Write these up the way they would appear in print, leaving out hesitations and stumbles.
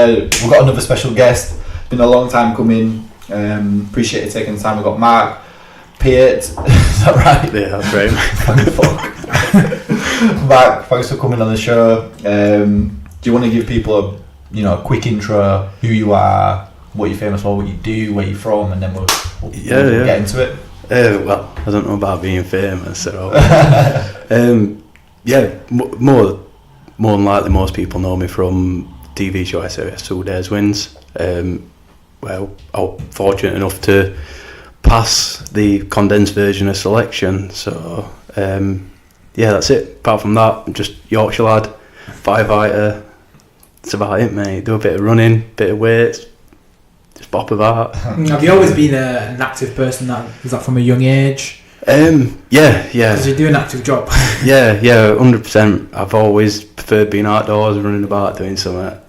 We've got another special guest. Been a long time coming. Appreciate you taking the time. We've got Mark Peart. Is that right? Yeah, that's right. Mark, thanks for coming on the show. Do you want to give people a quick intro, who you are, what you're famous for, what you do, where you're from, and then we'll get into it? Well, I don't know about being famous, so more than likely most people know me from TV show SAS 2 Days Wins. Well, I was fortunate enough to pass the condensed version of selection, so that's it. Apart from that, I'm just Yorkshire lad, firefighter. That's about it, mate. Do a bit of running, bit of weights, just bop about. Have you always been an active person? Is that from a young age? Yeah. Because you do an active job. yeah, 100%. I've always preferred being outdoors, running about, doing something.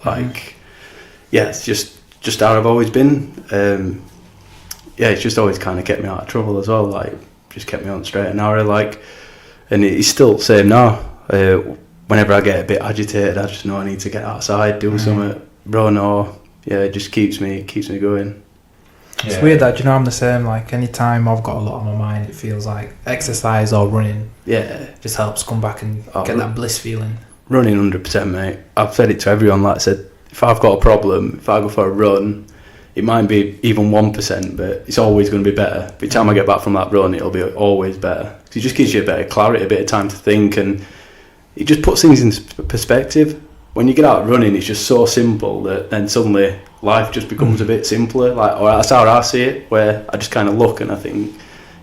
It's just how I've always been. It's just always kind of kept me out of trouble as well. Like, just kept me on the straight and narrow. And it's still the same now. Whenever I get a bit agitated, I just know I need to get outside, do something, run, it just keeps me going. It's weird that, I'm the same. Like, anytime I've got a lot on my mind, it feels like exercise or running just helps come back and get that bliss feeling. Running 100%, mate. I've said it to everyone. Like I said, if I've got a problem, if I go for a run, it might be even 1%, but it's always going to be better. By the time I get back from that run, it'll be always better. Because it just gives you a bit of clarity, a bit of time to think, and it just puts things in perspective. When you get out running, it's just so simple that then suddenly life just becomes a bit simpler. Or that's how I see it, where I just kind of look and I think,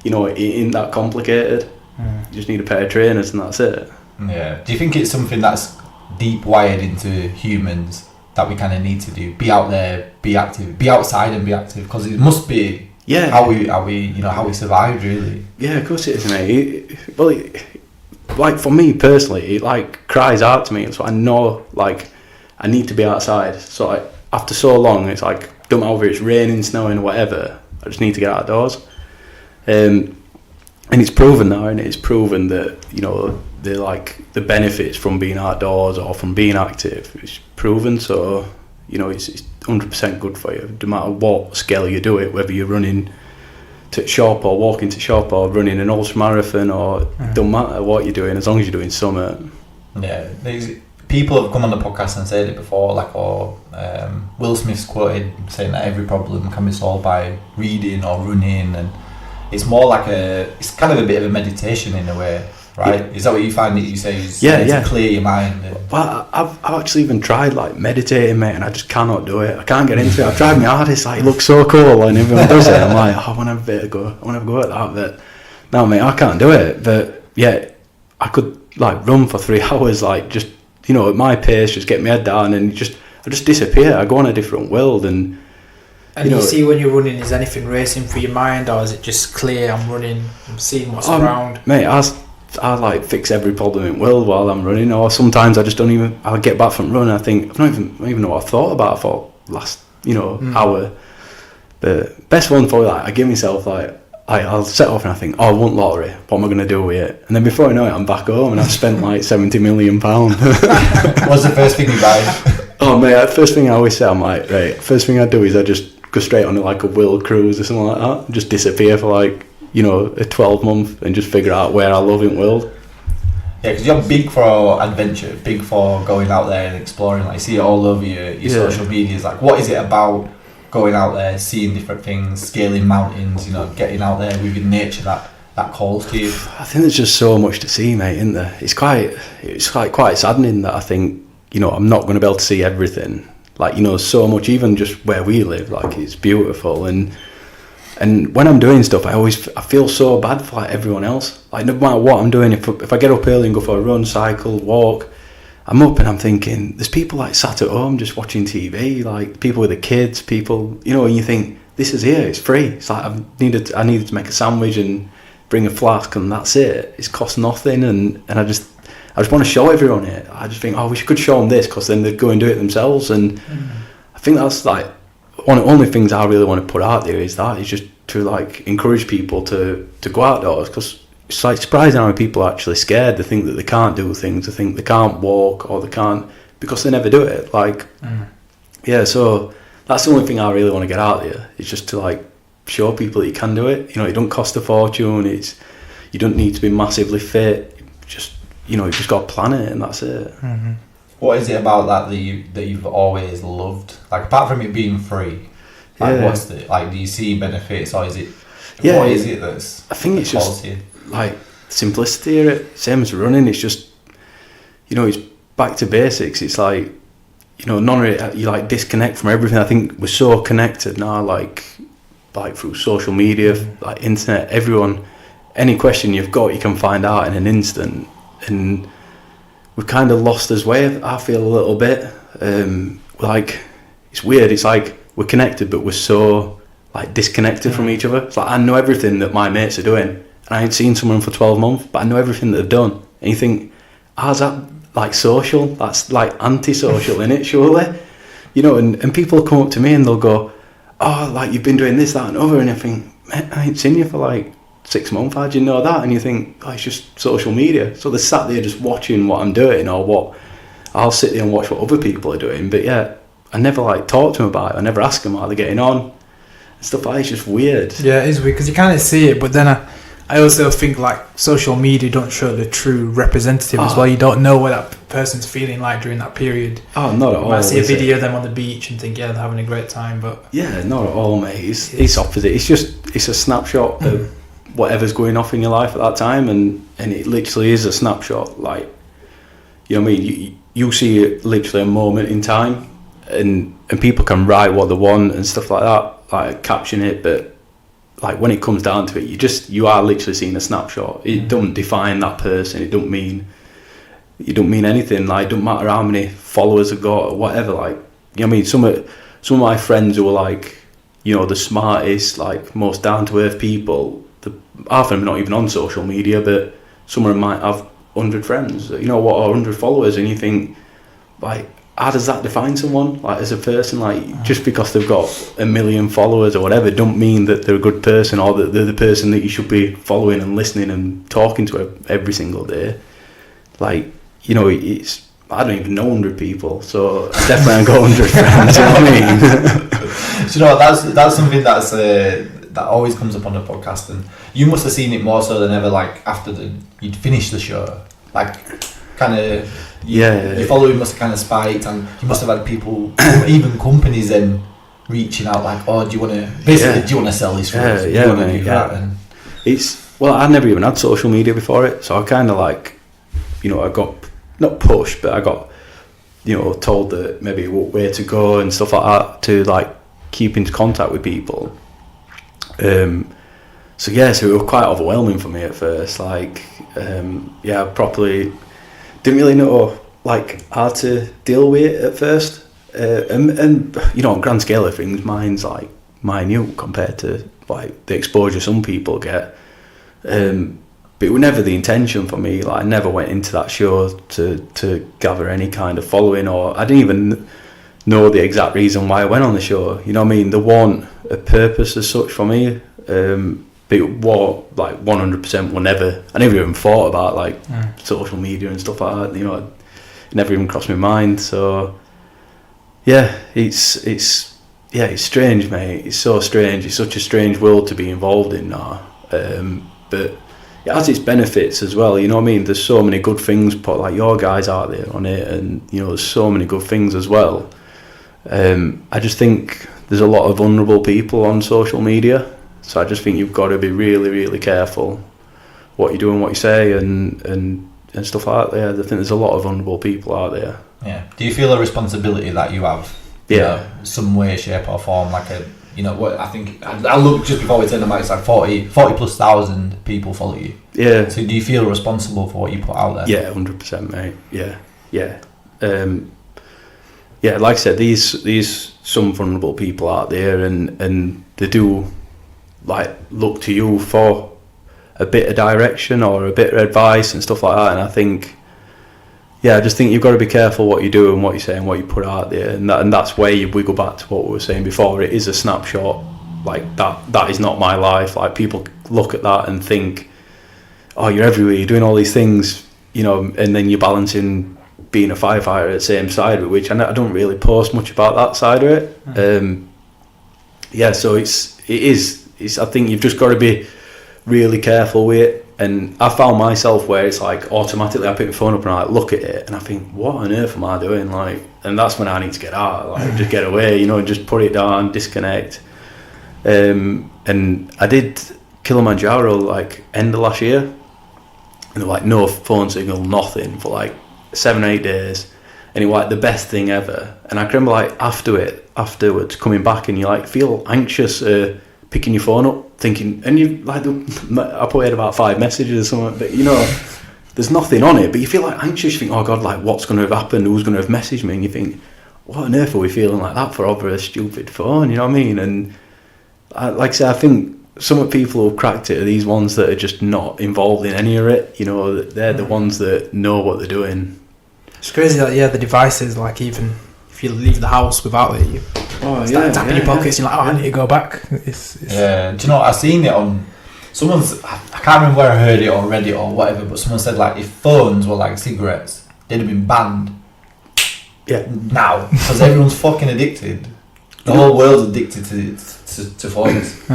it ain't that complicated. You just need a pair of trainers and that's it. Yeah. Do you think it's something that's deep wired into humans that we kind of need to do? Be out there, be active, be outside and be active, because it must be how we survived, really. Yeah, of course it is, mate. Like for me personally, it cries out to me. So I know I need to be outside. So after so long, it's don't matter whether it's raining, snowing, whatever. I just need to get outdoors. And it's proven now, and it's proven that the benefits from being outdoors or from being active is proven. So it's 100% good for you, no matter what scale you do it, whether you're running to shop or walking to shop or running an ultra marathon, or don't matter what you're doing, as long as you're doing something. Yeah, people have come on the podcast and said it before, Will Smith's quoted saying that every problem can be solved by reading or running, and it's more it's kind of a bit of a meditation in a way, right? Is that what you find that you say is to clear your mind? Well, I've actually even tried meditating, mate, and I just cannot do it. I can't get into it. I've tried my hardest. It looks so cool, and everyone does it. I'm I want to have a bit of go. I want to have a go at that, but no, mate, I can't do it. But I could run for 3 hours, just at my pace, just get my head down, and I just disappear. I go on a different world, and you see when you're running, is anything racing through your mind, or is it just clear? I'm running, I'm seeing what's around. Mate, I fix every problem in the world while I'm running, or sometimes I just don't even. I'll get back from running. I think I don't even know what I thought about for last hour. But best one for I give myself I'll set off and I think, I want lottery. What am I going to do with it? And then before I know it, I'm back home and I've spent £70 million. What's the first thing you buy? Oh mate, first thing I always say, I'm right. First thing I do is I just go straight on a world cruise or something like that. Just disappear for a 12-month and just figure out where I love in the world. Yeah, because you're big for adventure, big for going out there and exploring. You see it all over your social medias. What is it about going out there, seeing different things, scaling mountains, getting out there within nature that calls to you? I think there's just so much to see, mate, isn't there? It's quite saddening that I think, I'm not going to be able to see everything. So much, even just where we live, it's beautiful. And when I'm doing stuff, I feel so bad for everyone else. No matter what I'm doing, if I get up early and go for a run, cycle, walk, I'm up and I'm thinking, there's people sat at home just watching TV, people with the kids, people, and you think, this is here, it's free. It's I needed to make a sandwich and bring a flask and that's it. It's cost nothing, and I just want to show everyone it. I just think, we could show them this, because then they'd go and do it themselves. And I think that's one of the only things I really want to put out there is just to encourage people to go outdoors, because it's surprising how many people are actually scared. They think that they can't do things, they think they can't walk, or they can't, because they never do it. Yeah, so that's the only thing I really want to get out there. It's just to like show people that you can do it. You know, it don't cost a fortune. You don't need to be massively fit. Just, you know, you've just got to plan it, and that's it. Mm-hmm. What is it about that you've always loved? Like, apart from it being free, like, what's the, like, do you see benefits, or is it, what is it that's, I think it's quality? Just like simplicity of it. Same as running. It's just, you know, it's back to basics. It's like, you know, none of it, you like disconnect from everything. I think we're so connected now, like through social media, like internet, everyone, any question you've got, you can find out in an instant. And we've kind of lost as way, I feel, a little bit. Like, it's weird, it's like we're connected, but we're so like disconnected from each other. It's like, I know everything that my mates are doing, and I ain't seen someone for 12 months, but I know everything that they've done. And you think, how's that like social? That's like anti-social, innit, surely? You know, and people come up to me and they'll go, oh, like, you've been doing this, that and other, and I think, man, I ain't seen you for like 6 months, how'd you know that? And you think, oh, it's just social media. So they're sat there just watching what I'm doing, or what I'll sit there and watch what other people are doing, but yeah, I never like talk to them about it. I never ask them how they're getting on. Stuff like that. It's just weird. Yeah, it is weird because you kind of see it, but then I also think like social media don't show the true representative as well. You don't know what that person's feeling like during that period. Oh, not at all. You might see a video of them on the beach and think, yeah, they're having a great time, but yeah, not at all, mate. It's opposite. It's a snapshot of whatever's going off in your life at that time, and it literally is a snapshot. Like, you know what I mean? You see it literally a moment in time, and people can write what they want and stuff like that, like caption it, but like when it comes down to it, you are literally seeing a snapshot. It don't define that person. It don't mean anything. Like, it don't matter how many followers I've got or whatever. Like, you know what I mean? Some of my friends who are like, you know, the smartest, like most down to earth people, half of them are not even on social media, but some of them might have 100 friends, you know, or 100 followers, and you think, like, how does that define someone, like, as a person? Like, just because they've got 1 million followers or whatever, don't mean that they're a good person, or that they're the person that you should be following and listening and talking to every single day. Like, you know, I don't even know 100 people, so I definitely ain't got 100 friends, you know what I mean? So, you know, that's something that always comes up on the podcast, and you must have seen it more so than ever, like, after you'd finished the show, like, kind of, your following must have kind of spiked, and you must have had people, even companies, then reaching out like, oh, do you want to sell this for us? Well, I never even had social media before it, so I kind of like, you know, I got not pushed, but I got, you know, told that maybe where to go and stuff like that to like keep into contact with people. So it was quite overwhelming for me at first. Like, I properly didn't really know like how to deal with it at first. And you know, on grand scale of things, mine's like minute compared to like the exposure some people get. But it was never the intention for me. Like, I never went into that show to gather any kind of following, or I didn't even know the exact reason why I went on the show. You know what I mean? There wasn't a purpose as such for me. But it was like 100% I never even thought about like social media and stuff like that. You know, it never even crossed my mind. So yeah, it's strange, mate. It's so strange. It's such a strange world to be involved in now. But it has its benefits as well. You know what I mean? There's so many good things put like your guys out there on it, and you know, there's so many good things as well. I just think there's a lot of vulnerable people on social media. So I just think you've got to be really, really careful what you do and what you say and stuff like that. Yeah, I think there's a lot of vulnerable people out there. Yeah. Do you feel a responsibility that you have? Yeah. You know, some way, shape or form, like you know, what I think, I looked just before we turned the mic, it's like 40 plus thousand people follow you. Yeah. So do you feel responsible for what you put out there? Yeah, 100%, mate. Yeah. Like I said, these some vulnerable people out there, and they do like look to you for a bit of direction or a bit of advice and stuff like that. And I think, I just think you've got to be careful what you do and what you say and what you put out there, and that's where we go back to what we were saying before. It is a snapshot. Like, that is not my life. Like, people look at that and think, oh, you're everywhere, you're doing all these things, you know, and then you're balancing being a firefighter at the same side, which I don't really post much about that side of it. So it is. I think you've just got to be really careful with it. And I found myself where it's like automatically I pick my phone up and I look at it and I think, what on earth am I doing? Like, and that's when I need to get out, like just get away, you know, and just put it down, disconnect. And I did Kilimanjaro like end of last year, and there was like no phone signal, nothing for like 7 or 8 days, and it was like the best thing ever. And I can remember like afterwards coming back and you like feel anxious picking your phone up, thinking, and you like I probably had about 5 messages or something, but you know there's nothing on it, but you feel like anxious. You think, oh god, like what's going to have happened, who's going to have messaged me? And you think, what on earth are we feeling like that for over a stupid phone, you know what I mean? And like I say, I think some of the people who've cracked it are these ones that are just not involved in any of it, you know, they're the ones that know what they're doing. It's crazy that, the devices, like even if you leave the house without it, you start tapping your pockets, you're like, I need to go back. It's yeah, do you know what, I've seen it on someone's, I can't remember where I heard it or read it or whatever, but someone said like if phones were like cigarettes, they'd have been banned now, because everyone's fucking addicted. The whole world's addicted to phones.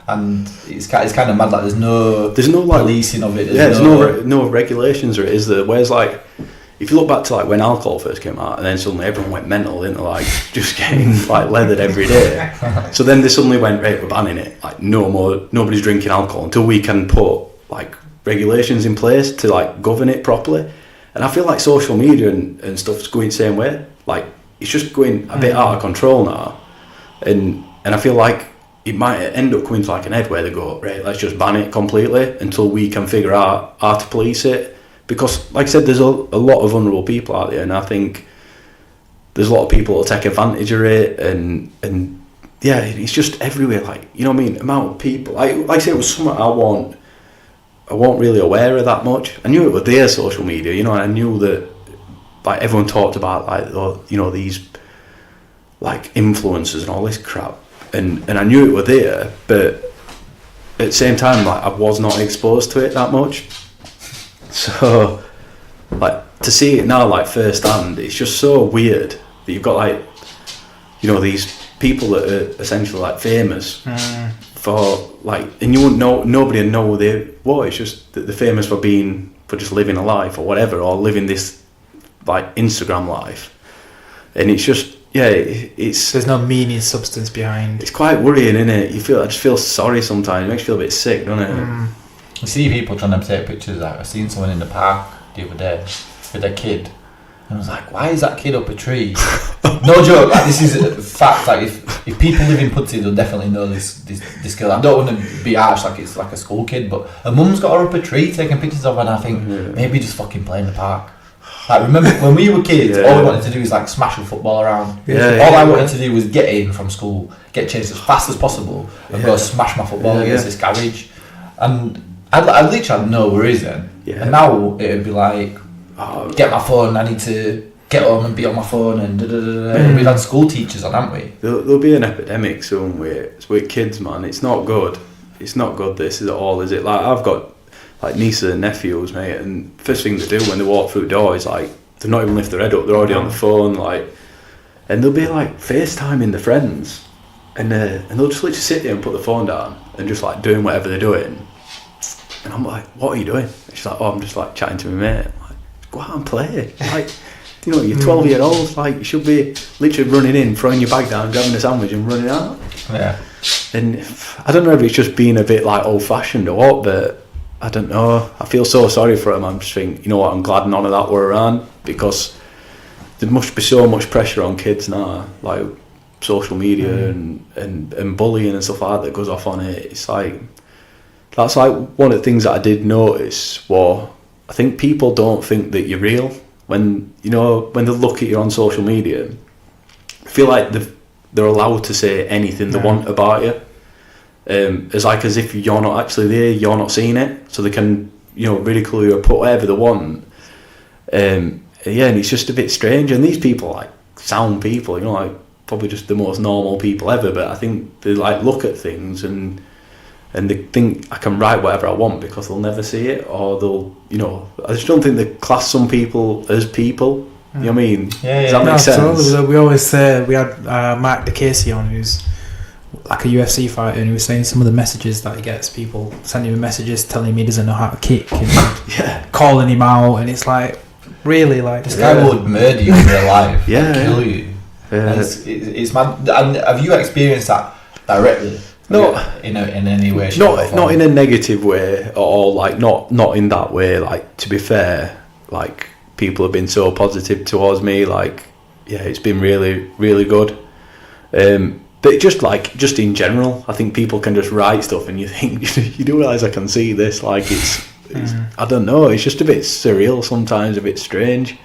And it's kind of mad, like there's no like policing of it. There's no regulations, or it is there. Whereas like if you look back to like when alcohol first came out, and then suddenly everyone went mental into like just getting like leathered every day. So then they suddenly went, right, we're banning it. Like no more, nobody's drinking alcohol until we can put like regulations in place to like govern it properly. And I feel like social media and stuff's going the same way. Like it's just going a bit out of control now, and I feel like it might end up coming to like an head where they go, right, let's just ban it completely until we can figure out how to police it. Because, like I said, there's a lot of vulnerable people out there, and I think there's a lot of people that take advantage of it, and yeah, it's just everywhere. Like, you know what I mean? Amount of people. Like I said, it was something I wasn't really aware of that much. I knew it was there, social media, you know, and I knew that like everyone talked about like, you know, these like influencers and all this crap. And I knew it was there, but at the same time, like I was not exposed to it that much. So, like to see it now, like firsthand, it's just so weird that you've got like, you know, these people that are essentially like famous for like, and you wouldn't know, nobody would know who they were. It's just that they're famous for just living a life or whatever, or living this like Instagram life, and it's just. Yeah, there's no meaning, substance behind. It's quite worrying, isn't it? I just feel sorry sometimes. It makes you feel a bit sick, doesn't it? You see people trying to take pictures. Like I seen someone in the park the other day with their kid, and I was like, "Why is that kid up a tree?" No joke. Like, this is a fact. Like if people live in Pudsey, they'll definitely know this girl. I don't want to be harsh, like it's like a school kid, but her mum's got her up a tree taking pictures of her, and I think maybe just fucking play in the park. Like remember when we were kids, all we wanted to do is like smash a football around. All I wanted to do was get in from school, get changed as fast as possible, and go smash my football against this garage. And I literally had no worries then. And now it'd be like, get my phone. I need to get home and be on my phone and We've had school teachers on, haven't we? There'll be an epidemic soon with kids, man. It's not good. It's not good. This is all, is it? Like I've got like nieces and nephews, mate, and first thing they do when they walk through the door is like they've not even lift their head up, they're already on the phone, like, and they'll be like FaceTiming their friends, and they'll just literally sit there and put the phone down and just like doing whatever they're doing, and I'm like, what are you doing? And she's like, oh, I'm just like chatting to my mate. I'm like, go out and play, like, you know, you're 12-year-olds, like you should be literally running in, throwing your bag down, grabbing a sandwich and running out. And I don't know if it's just being a bit like old-fashioned or what, but I don't know. I feel so sorry for him. I'm just thinking, you know what, I'm glad none of that were around, because there must be so much pressure on kids now, like social media and bullying and stuff like that goes off on it. It's like, that's like one of the things that I did notice was, I think people don't think that you're real when, you know, when they look at you on social media. I feel like they're allowed to say anything they want about you. It's like as if you're not actually there, you're not seeing it, so they can, you know, ridicule you or put whatever they want. And it's just a bit strange. And these people, like sound people, you know, like probably just the most normal people ever, but I think they like look at things and they think I can write whatever I want because they'll never see it, or they'll, you know, I just don't think they class some people as people, You know what I mean? Yeah, Does that make sense? Absolutely. We always say, we had Mark DeCasey on, who's like a UFC fighter, and he was saying some of the messages that he gets, people sending him messages telling him he doesn't know how to kick and calling him out, and it's like, really, like, this guy would murder you in real life, kill you. Yeah. It's mad. And have you experienced that directly? Not in any way. Not in a negative way at all. Like not in that way. Like, to be fair, like, people have been so positive towards me. Like, yeah, it's been really, really good. But just in general, I think people can just write stuff, and you think you do realise I can see this. Like, it's I don't know. It's just a bit surreal sometimes, a bit strange.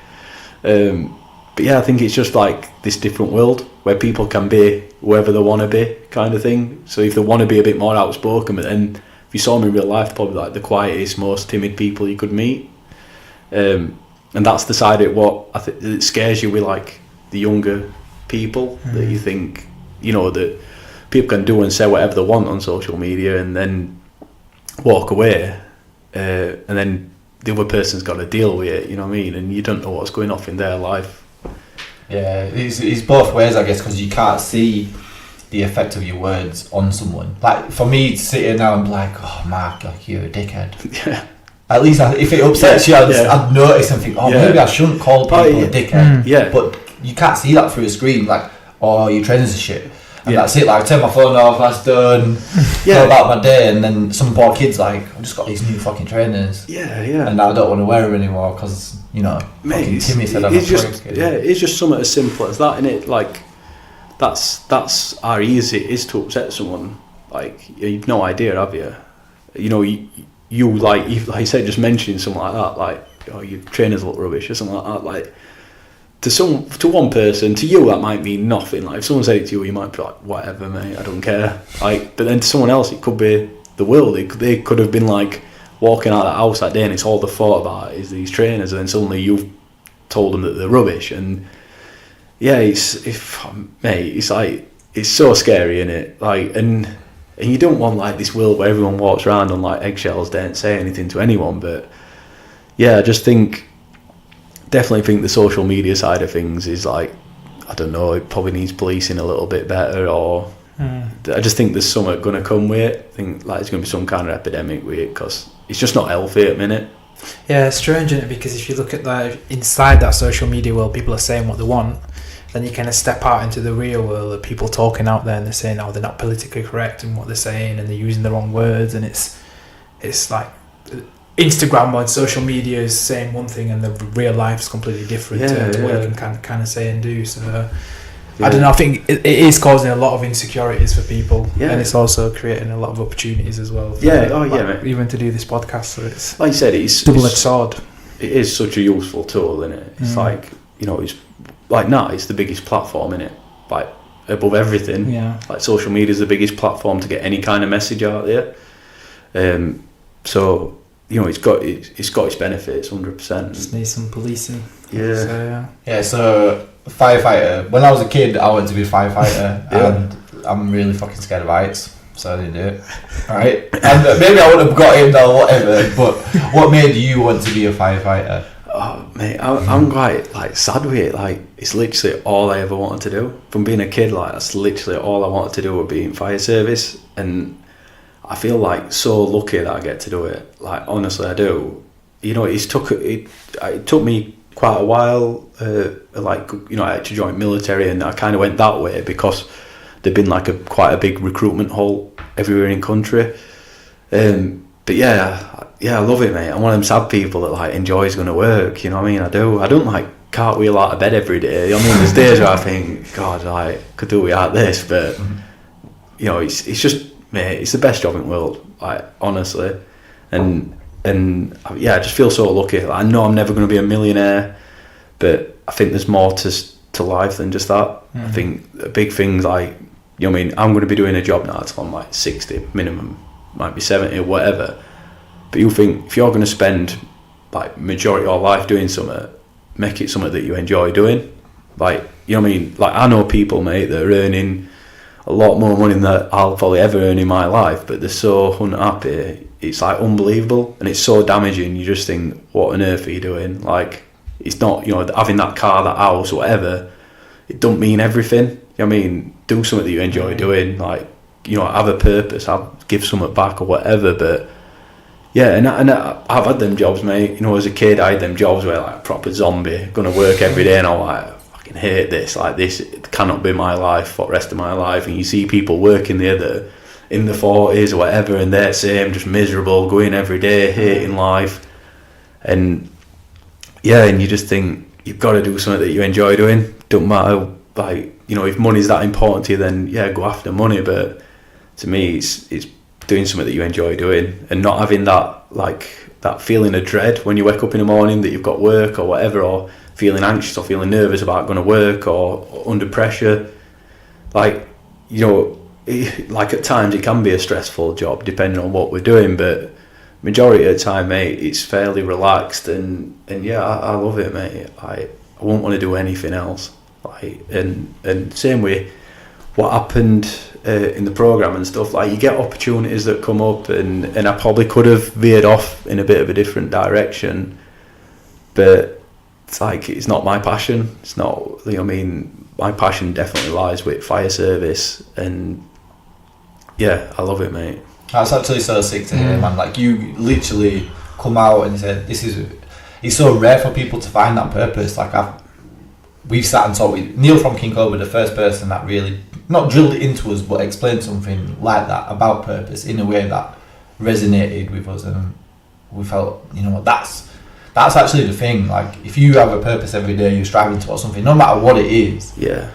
But yeah, I think it's just like this different world where people can be whoever they want to be, kind of thing. So if they want to be a bit more outspoken, but then if you saw them in real life, probably like the quietest, most timid people you could meet. And that's the side of it, what I think it scares you with, like, the younger people, that you think, you know, that people can do and say whatever they want on social media and then walk away, and then the other person's got to deal with it, you know what I mean? And you don't know what's going off in their life. Yeah, it's both ways, I guess, because you can't see the effect of your words on someone. Like, for me to sit here now and be like, oh, Mark, like, you're a dickhead. Yeah. At least if it upsets you, I'd notice and think, maybe I shouldn't call people a dickhead. Yeah. But you can't see that through a screen, like, oh, your trainers are shit. And that's it, like, I turn my phone off, that's done, go about my day, and then some poor kid's like, I've just got these new fucking trainers. Yeah. And I don't want to wear them anymore because, you know, fucking Timmy said I'm a prick. It's just something as simple as that, innit? Like, that's how easy it is to upset someone. Like, you've no idea, have you? You know, you like you said, just mentioning something like that, like, oh, your trainers look rubbish or something like that, like, to one person, to you that might mean nothing. Like, if someone said it to you, you might be like, whatever, mate, I don't care. Like, but then to someone else, it could be the world. They could have been like walking out of the house that day, and it's all they thought about is these trainers, and then suddenly you've told them that they're rubbish. And yeah, it's like, it's so scary, innit? Like, and you don't want, like, this world where everyone walks around on, like, eggshells, don't say anything to anyone. But yeah, I just definitely think the social media side of things is, like, I don't know, it probably needs policing a little bit better, or I just think there's something going to come with it. I think, like, there's going to be some kind of epidemic with it, because it's just not healthy at the minute. Yeah, it's strange, isn't it? Because if you look at that, inside that social media world, people are saying what they want, then you kind of step out into the real world of people talking out there, and they're saying, oh, they're not politically correct in what they're saying, and they're using the wrong words, and it's like Instagram on social media is saying one thing and the real life is completely different to what you can kind of say and do. So I don't know, I think it is causing a lot of insecurities for people, and it's also creating a lot of opportunities as well for, even to do this podcast. So it's, like you said, it's double-edged sword. It is such a useful tool, isn't it? It's like, you know, it's like now it's the biggest platform, isn't it? Like, above everything. Yeah. Like, social media is the biggest platform to get any kind of message out there. So, you know, it's got its benefits, 100%. Just need some policing. Yeah. So firefighter. When I was a kid, I wanted to be a firefighter, and I'm really fucking scared of heights, so I didn't do it. Alright? And maybe I would have got in or whatever, but what made you want to be a firefighter? Oh, mate, I'm quite, like, sad with it. Like, it's literally all I ever wanted to do. From being a kid, like, that's literally all I wanted to do, would be in fire service. And I feel, like, so lucky that I get to do it. Like, honestly, I do. You know, it took me quite a while, like, you know, I had to join military, and I kind of went that way because there'd been, like, quite a big recruitment hole everywhere in the country. But yeah, I love it, mate. I'm one of them sad people that, like, enjoys going to work, you know what I mean? I don't, like, cartwheel out of bed every day. You know what I mean? There's days where I think, God, I could do without this, but, you know, it's just, mate, it's the best job in the world, like, honestly. And yeah, I just feel so lucky. Like, I know I'm never going to be a millionaire, but I think there's more to life than just that. I think the big things, like, you know what I mean? I'm going to be doing a job now until I'm, like, 60 minimum, might be 70 or whatever. But you think, if you're going to spend, like, majority of your life doing something, make it something that you enjoy doing. Like, you know what I mean? Like, I know people, mate, that are earning a lot more money than I'll probably ever earn in my life, but they're so unhappy. It's, like, unbelievable, and it's so damaging. You just think, what on earth are you doing? Like, it's not, you know, having that car, that house, whatever. It don't mean everything. You know what I mean, do something that you enjoy doing, like, you know, have a purpose, give something back or whatever. But yeah, and I've had them jobs, mate. You know, as a kid, I had them jobs where like proper zombie, gonna work every day, and I'm like, I fucking hate this. Like, this cannot be my life for the rest of my life. And you see people working there that in the 40s or whatever, and they're same, just miserable, going every day, hating life, and yeah, and you just think you've got to do something that you enjoy doing. Don't matter, like, you know, if money's that important to you, then yeah, go after money. But to me, it's doing something that you enjoy doing, and not having that, like, that feeling of dread when you wake up in the morning that you've got work or whatever, or feeling anxious or feeling nervous about going to work, or under pressure. Like, you know, like at times it can be a stressful job depending on what we're doing, but majority of the time, mate, it's fairly relaxed, and yeah, I love it, mate. I won't want to do anything else. Like, and same way, what happened in the programme and stuff, like, you get opportunities that come up, and I probably could have veered off in a bit of a different direction, but it's like, it's not my passion. It's not, you know what I mean, my passion definitely lies with fire service, and yeah, I love it, mate. That's actually so sick to hear, man. Like, you literally come out and said, it's so rare for people to find that purpose. Like, we've sat and talked with Neil from King Cobra, the first person that really, not drilled it into us, but explained something like that about purpose in a way that resonated with us, and we felt, you know what, that's actually the thing. Like, if you have a purpose every day, you're striving towards something, no matter what it is, yeah,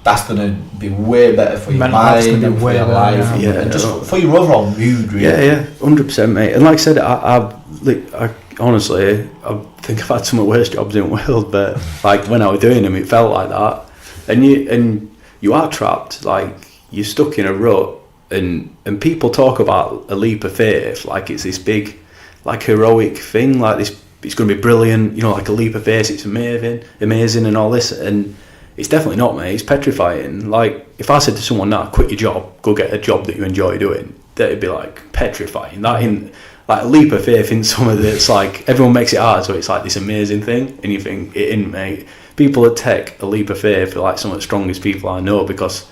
that's gonna be way better for your mind and for your life, and just for your overall mood, really. Yeah, 100%, mate. And like I said, I honestly, I think I've had some of the worst jobs in the world, but like, when I was doing them, it felt like that. And you are trapped, like, you're stuck in a rut, and people talk about a leap of faith, like it's this big, like, heroic thing, like this, it's going to be brilliant, you know, like a leap of faith, it's amazing and all this, and it's definitely not, mate. It's petrifying. Like, if I said to someone, "Nah, quit your job, go get a job that you enjoy doing," that'd be like petrifying. That in, like, a leap of faith in something that's like, everyone makes it hard, so it's like this amazing thing, and you think, it ain't, mate. People that take a leap of faith are like some of the strongest people I know, because,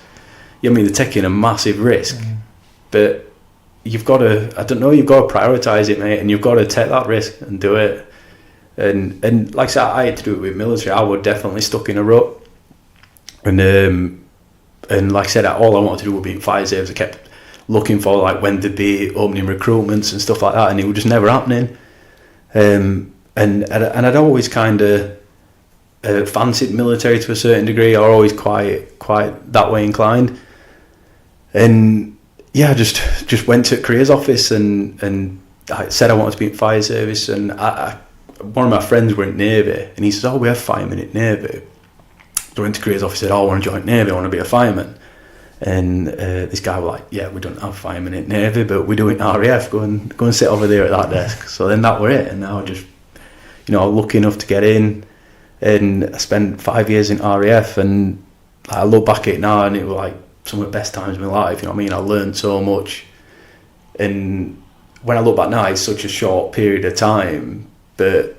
you know, I mean, they're taking a massive risk, but you've got to, I don't know, you've got to prioritise it, mate, and you've got to take that risk and do it. And like I said, I had to do it with military. I was definitely stuck in a rut. And like I said, all I wanted to do was be in fire service. I kept looking for, like, when there'd be opening recruitments and stuff like that, and it was just never happening. And I'd always kind of fancied military to a certain degree, or always quite that way inclined. And yeah, I just went to a careers office, and I said I wanted to be in fire service, and one of my friends were in Navy, and he says, "Oh, we have firemen in Navy." So I went to careers office, said, "Oh, I want to join Navy, I want to be a fireman." And this guy was like, "Yeah, we don't have firemen in Navy, but we do it in RAF. Go and sit over there at that desk." So then that were it, and now I just, you know, lucky enough to get in, and I spent 5 years in RAF, and I look back at it now, and it was like some of the best times of my life. You know what I mean? I learned so much, and when I look back now, it's such a short period of time, but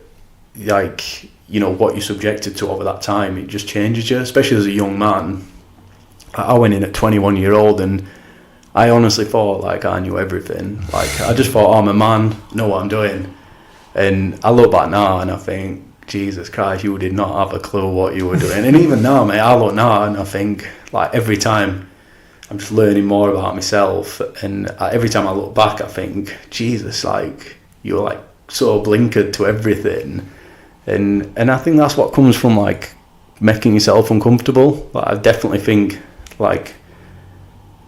like, you know, what you're subjected to over that time, it just changes you, especially as a young man. I went in at 21-year-old, and I honestly thought, like, I knew everything. Like, I just thought, I'm a man, know what I'm doing. And I look back now and I think, Jesus Christ, you did not have a clue what you were doing. And even now, mate, I look now and I think, like, every time I'm just learning more about myself, and every time I look back, I think, Jesus, like, you're like so blinkered to everything. And I think that's what comes from, like, making yourself uncomfortable. Like, I definitely think, like,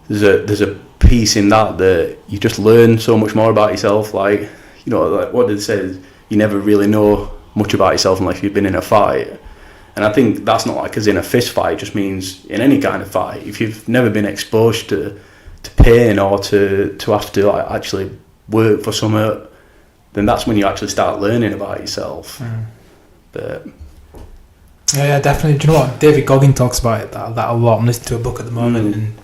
there's a piece in that you just learn so much more about yourself. Like, you know, like what they say, you never really know much about yourself unless you've been in a fight. And I think that's not like as in a fist fight, it just means in any kind of fight. If you've never been exposed to pain, or to have to, like, actually work for something, then that's when you actually start learning about yourself. But yeah, definitely. Do you know what? David Goggin talks about it, that a lot. I'm listening to a book at the moment, and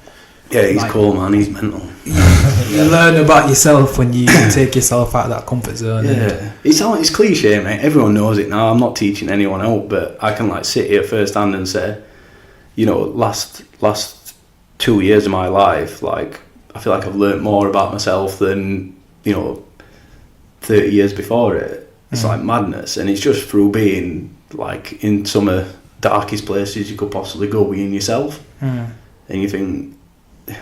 Yeah, he's cool, man. He's mental. You learn about yourself when you take yourself out of that comfort zone. Yeah, it's cliche, mate. Everyone knows it now. I'm not teaching anyone out, but I can like sit here firsthand and say, you know, last 2 years of my life, like I feel like I've learnt more about myself than, you know, 30 years before it. It's like madness, and it's just through being like in some of the darkest places you could possibly go being yourself. And you think,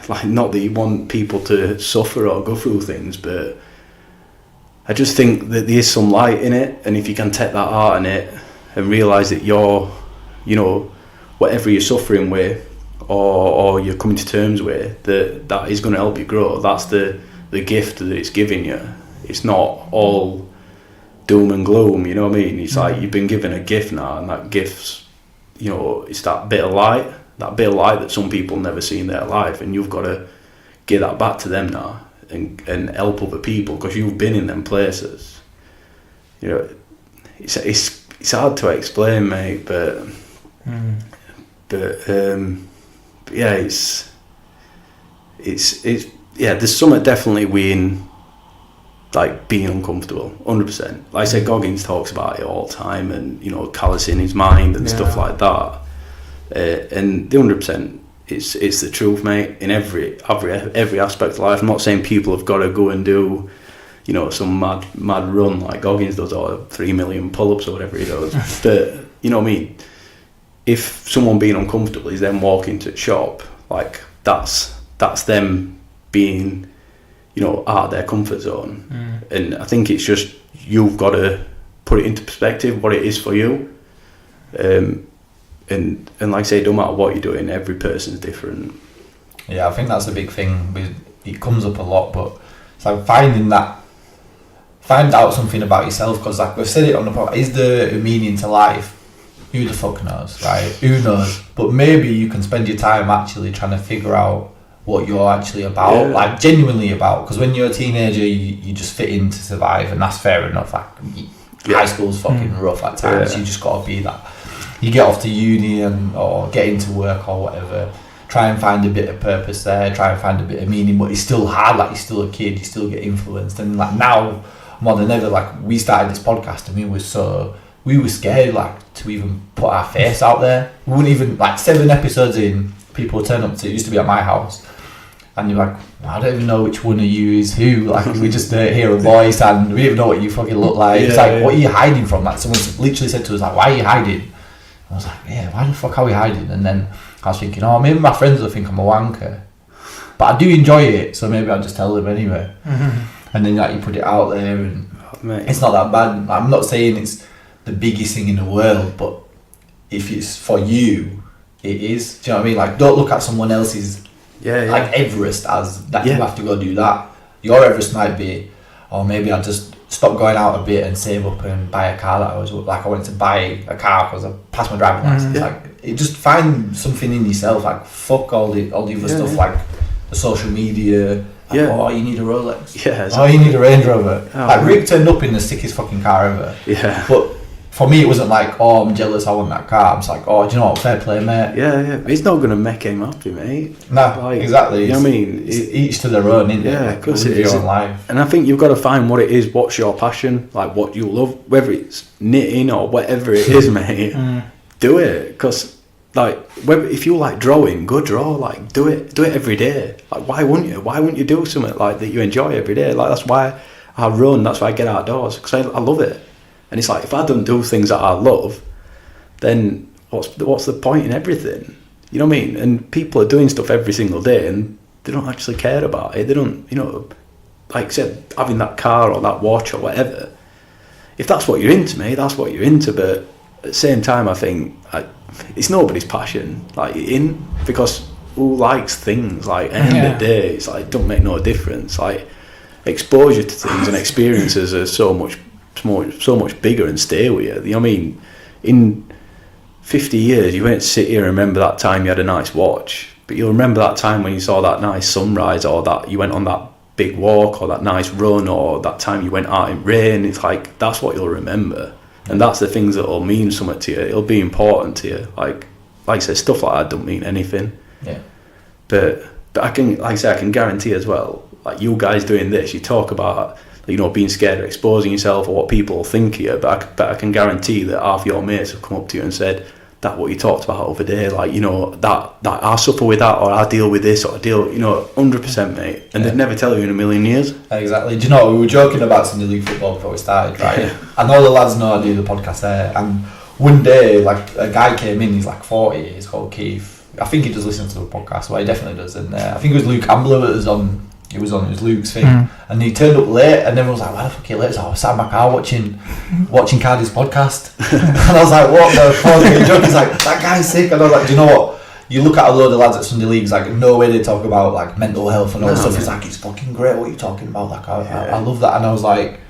like, not that you want people to suffer or go through things, but I just think that there is some light in it, and if you can take that art in it and realise that you're, you know, whatever you're suffering with or you're coming to terms with, that is going to help you grow. That's the gift that it's giving you. It's not all doom and gloom, you know what I mean? It's like you've been given a gift now, and that gift's, you know, it's that bit of light that some people never see in their life, and you've got to give that back to them now and help other people because you've been in them places. You know, it's hard to explain, mate, but yeah, it's yeah, there's something definitely weird, like being uncomfortable, 100%. Like I said, Goggins talks about it all the time, and you know, callousing his mind and stuff like that. And the 100%, it's the truth, mate. In every aspect of life. I'm not saying people have got to go and do, you know, some mad run like Goggins does, or 3 million pull-ups or whatever he does. But you know what I mean. If someone being uncomfortable is then walking to the shop, like that's them being, you know, out of their comfort zone. And I think it's just, you've got to put it into perspective what it is for you. And like I say, no matter what you're doing, every person's different. Yeah, I think that's a big thing. It comes up a lot, but it's like find out something about yourself, because like we've said it on the podcast, is there a meaning to life? Who the fuck knows, right? Who knows? But maybe you can spend your time actually trying to figure out what you're actually about, like genuinely about. Because when you're a teenager, you just fit in to survive, and that's fair enough. Like high school's fucking rough at times. You just gotta be that. You get off to uni or get into work or whatever, try and find a bit of purpose there, try and find a bit of meaning, but it's still hard, like you're still a kid, you still get influenced. And like now, more than ever, like we started this podcast and we were scared like to even put our face out there. We wouldn't even, like 7 episodes in, people would turn up to, it used to be at my house, and you're like, I don't even know which one of you is who, like we just hear a voice and we don't even know what you fucking look like. It's like, what are you hiding from? Like someone literally said to us, like, why are you hiding? I was like, yeah, why the fuck are we hiding? And then I was thinking, oh, maybe my friends will think I'm a wanker, but I do enjoy it, so maybe I'll just tell them anyway. And then like you put it out there, and it's not that bad. I'm not saying it's the biggest thing in the world, but if it's for you, it is. Do you know what I mean? Like, don't look at someone else's like Everest as that you have to go do that. Your Everest might be, or maybe I'll just stop going out a bit and save up and buy a car that I wanted to buy a car because I passed my driving license. Like, it just find something in yourself. Like, fuck all the other stuff, like the social media. Like, oh, you need a Rolex. Yeah, exactly. Oh, you need a Range Rover. Oh, like, Rick turned up in the sickest fucking car ever. Yeah. But for me, it wasn't like, oh, I'm jealous, I want that car. I'm just like, oh, do you know what, fair play, mate. Yeah. It's not going to make him happy, mate. No, like, exactly. You know what I mean? It's each to their own, isn't it? Yeah, of course it is. Your own life. And I think you've got to find what it is, what's your passion, like what you love, whether it's knitting or whatever it is, mate. Do it, because like, if you like drawing, go draw. Like, do it every day. Like, why wouldn't you do something like that you enjoy every day? Like, that's why I run, that's why I get outdoors, because I love it. And it's like, if I don't do things that I love, then what's the point in everything? You know what I mean? And people are doing stuff every single day and they don't actually care about it. They don't, you know, like I said, having that car or that watch or whatever. If that's what you're into, mate, that's what you're into. But at the same time, I think it's nobody's passion, like, because who likes things? Like, at the end of the day, it's like, it don't make no difference. Like, exposure to things and experiences are so much bigger and stay with you. You know what I mean? In 50 years, you won't sit here and remember that time you had a nice watch, but you'll remember that time when you saw that nice sunrise, or that you went on that big walk, or that nice run, or that time you went out in rain. It's like, that's what you'll remember, and that's the things that will mean something to you. It'll be important to you. Like I said, stuff like that don't mean anything. Yeah. But But I can guarantee as well, like you guys doing this, you talk about, you know, being scared of exposing yourself or what people think of you, but I can guarantee that half your mates have come up to you and said, that what you talked about over there, like, you know, that I suffer with that, or I deal with this, or I deal, you know, 100%, mate. And they'd never tell you in a million years. Exactly. Do you know, we were joking about Sunday League football before we started, right? Yeah. And all the lads know I do the podcast there. And one day, like, a guy came in, he's like 40, he's called Keith. I think he does listen to the podcast, well, he definitely does. And I think it was Luke Ambler that was on. It was Luke's thing, and he turned up late, and everyone was like, "Why the fuck are you late?" So I was sat in my car watching Cardi's podcast, and I was like, "What the fuck are you joking?" He's like, "That guy's sick," and I was like, "Do you know what? You look at a load of lads at Sunday Leagues, like no way they talk about like mental health and all that stuff. It's like, it's fucking great. What are you talking about? Like I love that." And I was like,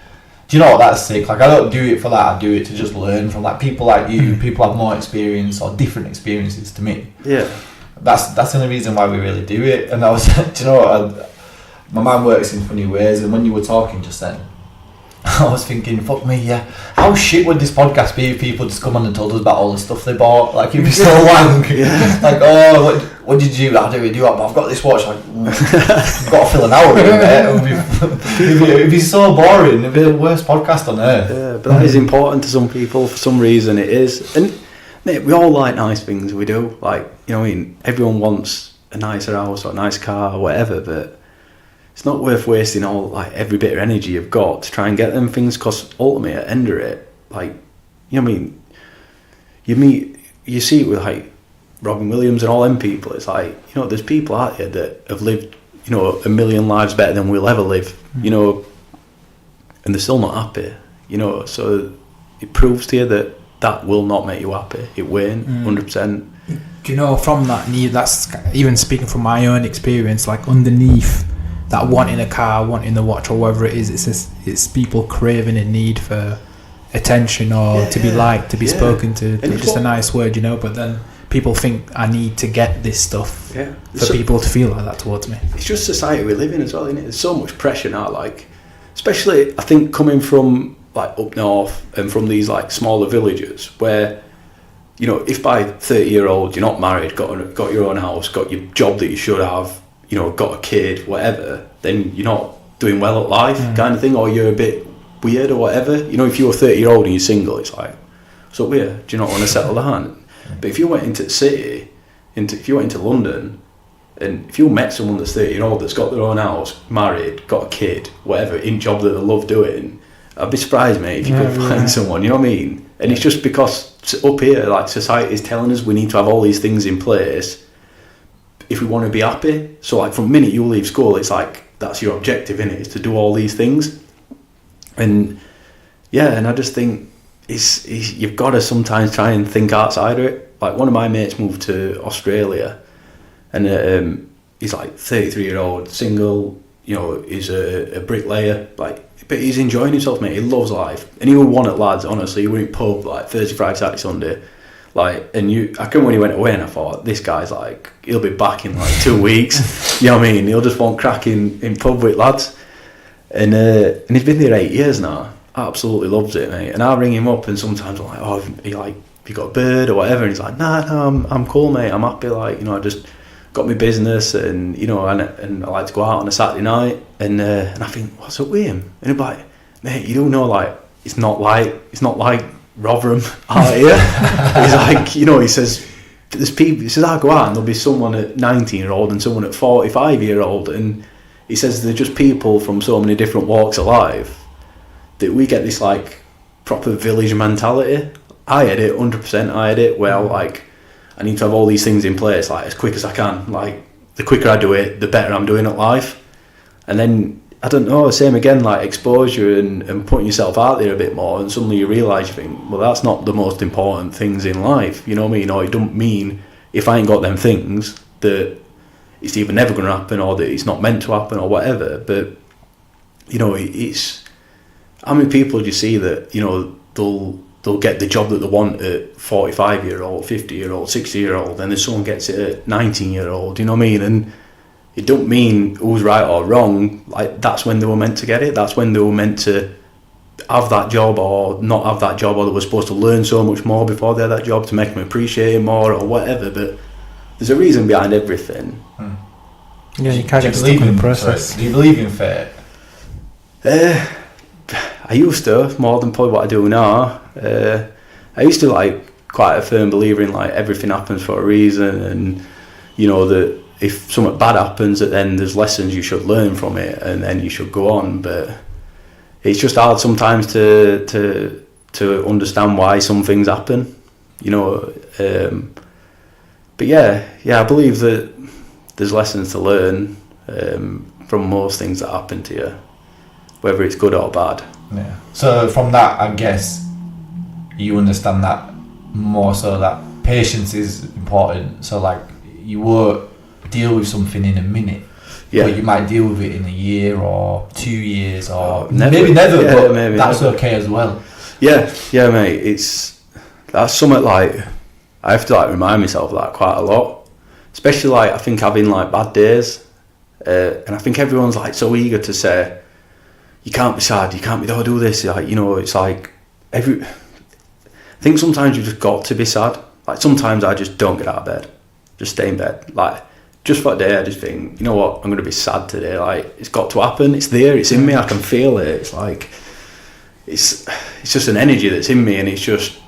"Do you know what? That's sick. Like I don't do it for that. I do it to just learn from like people like you. People have more experience or different experiences to me. Yeah, that's the only reason why we really do it." And I was, do you know what? My mind works in funny ways, and when you were talking just then, I was thinking, fuck me, yeah, how shit would this podcast be if people just come on and told us about all the stuff they bought? Like, it'd be so long. Like, oh, what did you do? I do what? I've got this watch. Like, I've got to fill an hour with it. It'd be so boring. It'd be the worst podcast on earth. Yeah, but that is important to some people. For some reason, it is. And mate, we all like nice things. We do. Like, you know what I mean? Everyone wants a nicer house or a nice car or whatever, but it's not worth wasting all like every bit of energy you've got to try and get them things, because ultimately at the end of it, like, you know what I mean, you see it with like Robin Williams and all them people. It's like, you know, there's people out here that have lived, you know, a million lives better than we'll ever live, you know, and they're still not happy, you know. So it proves to you that will not make you happy. It won't, 100%. Do you know, from that need, that's even speaking from my own experience, like underneath that wanting a car, wanting the watch or whatever it is, it's people craving a need for attention or to be liked, to be spoken to, just a nice word, you know. But then people think I need to get this stuff for people to feel like that towards me. It's just society we live in as well, isn't it? There's so much pressure now, like, especially I think coming from like up north and from these like smaller villages where, you know, if by 30-year-old you're not married, got your own house, got your job that you should have, you know, got a kid, whatever, then you're not doing well at life, kind of thing, or you're a bit weird or whatever. You know, if you're 30-year-old and you're single, it's like, so weird. Do you not want to settle down? But if you went into the city, if you went into London, and if you met someone that's 30-year-old that's got their own house, married, got a kid, whatever, in job that they love doing, I'd be surprised, mate, if you could find someone. You know what I mean? And it's just because up here, like, society is telling us we need to have all these things in place if we want to be happy. So like from the minute you leave school, it's like that's your objective, innit, is to do all these things. And and I just think it's you've got to sometimes try and think outside of it. Like one of my mates moved to Australia, and he's like 33-year-old, single, you know, he's a bricklayer, like, but he's enjoying himself, mate. He loves life, and he would want it, lads, honestly. He went pub like Thursday, Friday, Saturday, Sunday. Like, and I can when he went away, and I thought, this guy's like, he'll be back in like 2 weeks. You know what I mean? He'll just want cracking in pub with lads. And he's been there 8 years now. Absolutely loves it, mate. And I ring him up, and sometimes I'm like, oh, have you got a bird or whatever? And he's like, no, I'm cool, mate. I'm happy. Like, you know, I just got my business, and you know, and I like to go out on a Saturday night. And I think, what's up with him? And he'll be like, mate, you don't know, like, it's not like Rotherham out here. He's like, you know, he says, there's people, he says, I go out and there'll be someone at 19-year-old and someone at 45-year-old, and he says they're just people from so many different walks of life that we get this like proper village mentality. I had it 100%. I had it where like I need to have all these things in place like as quick as I can. Like the quicker I do it, the better I'm doing at life. And then I don't know, same again, like exposure and putting yourself out there a bit more, and suddenly you realise, you think, well, that's not the most important things in life, you know what I mean? Or it don't mean if I ain't got them things that it's either never going to happen or that it's not meant to happen or whatever. But, you know, it's how many people do you see that, you know, they'll get the job that they want at 45-year-old, 50-year-old, 60-year-old, and then someone gets it at 19-year-old, you know what I mean? And it don't mean who's right or wrong. Like, that's when they were meant to get it. That's when they were meant to have that job or not have that job, or they were supposed to learn so much more before they had that job to make them appreciate it more or whatever. But there's a reason behind everything. Yeah, you can't do get stuck in the process. Sorry, do you believe in fate? I used to, more than probably what I do now. I used to like quite a firm believer in like everything happens for a reason, and you know that if something bad happens, that then there's lessons you should learn from it, and then you should go on. But it's just hard sometimes to understand why some things happen, you know. But yeah, I believe that there's lessons to learn from most things that happen to you, whether it's good or bad. Yeah. So from that, I guess you understand that more so that patience is important. So like you won't deal with something in a minute, but you might deal with it in a year or 2 years or maybe never. But maybe that's never. Okay as well. Yeah, mate. That's something like I have to like remind myself of that quite a lot, especially like I think having like bad days, and I think everyone's like so eager to say you can't be sad, you can't be don't do this. Like, you know, it's like I think sometimes you've just got to be sad. Like sometimes I just don't get out of bed, just stay in bed. Like just for a day, I just think, you know what, I'm going to be sad today. Like it's got to happen. It's there. It's in me. I can feel it. It's like it's just an energy that's in me, and it's just,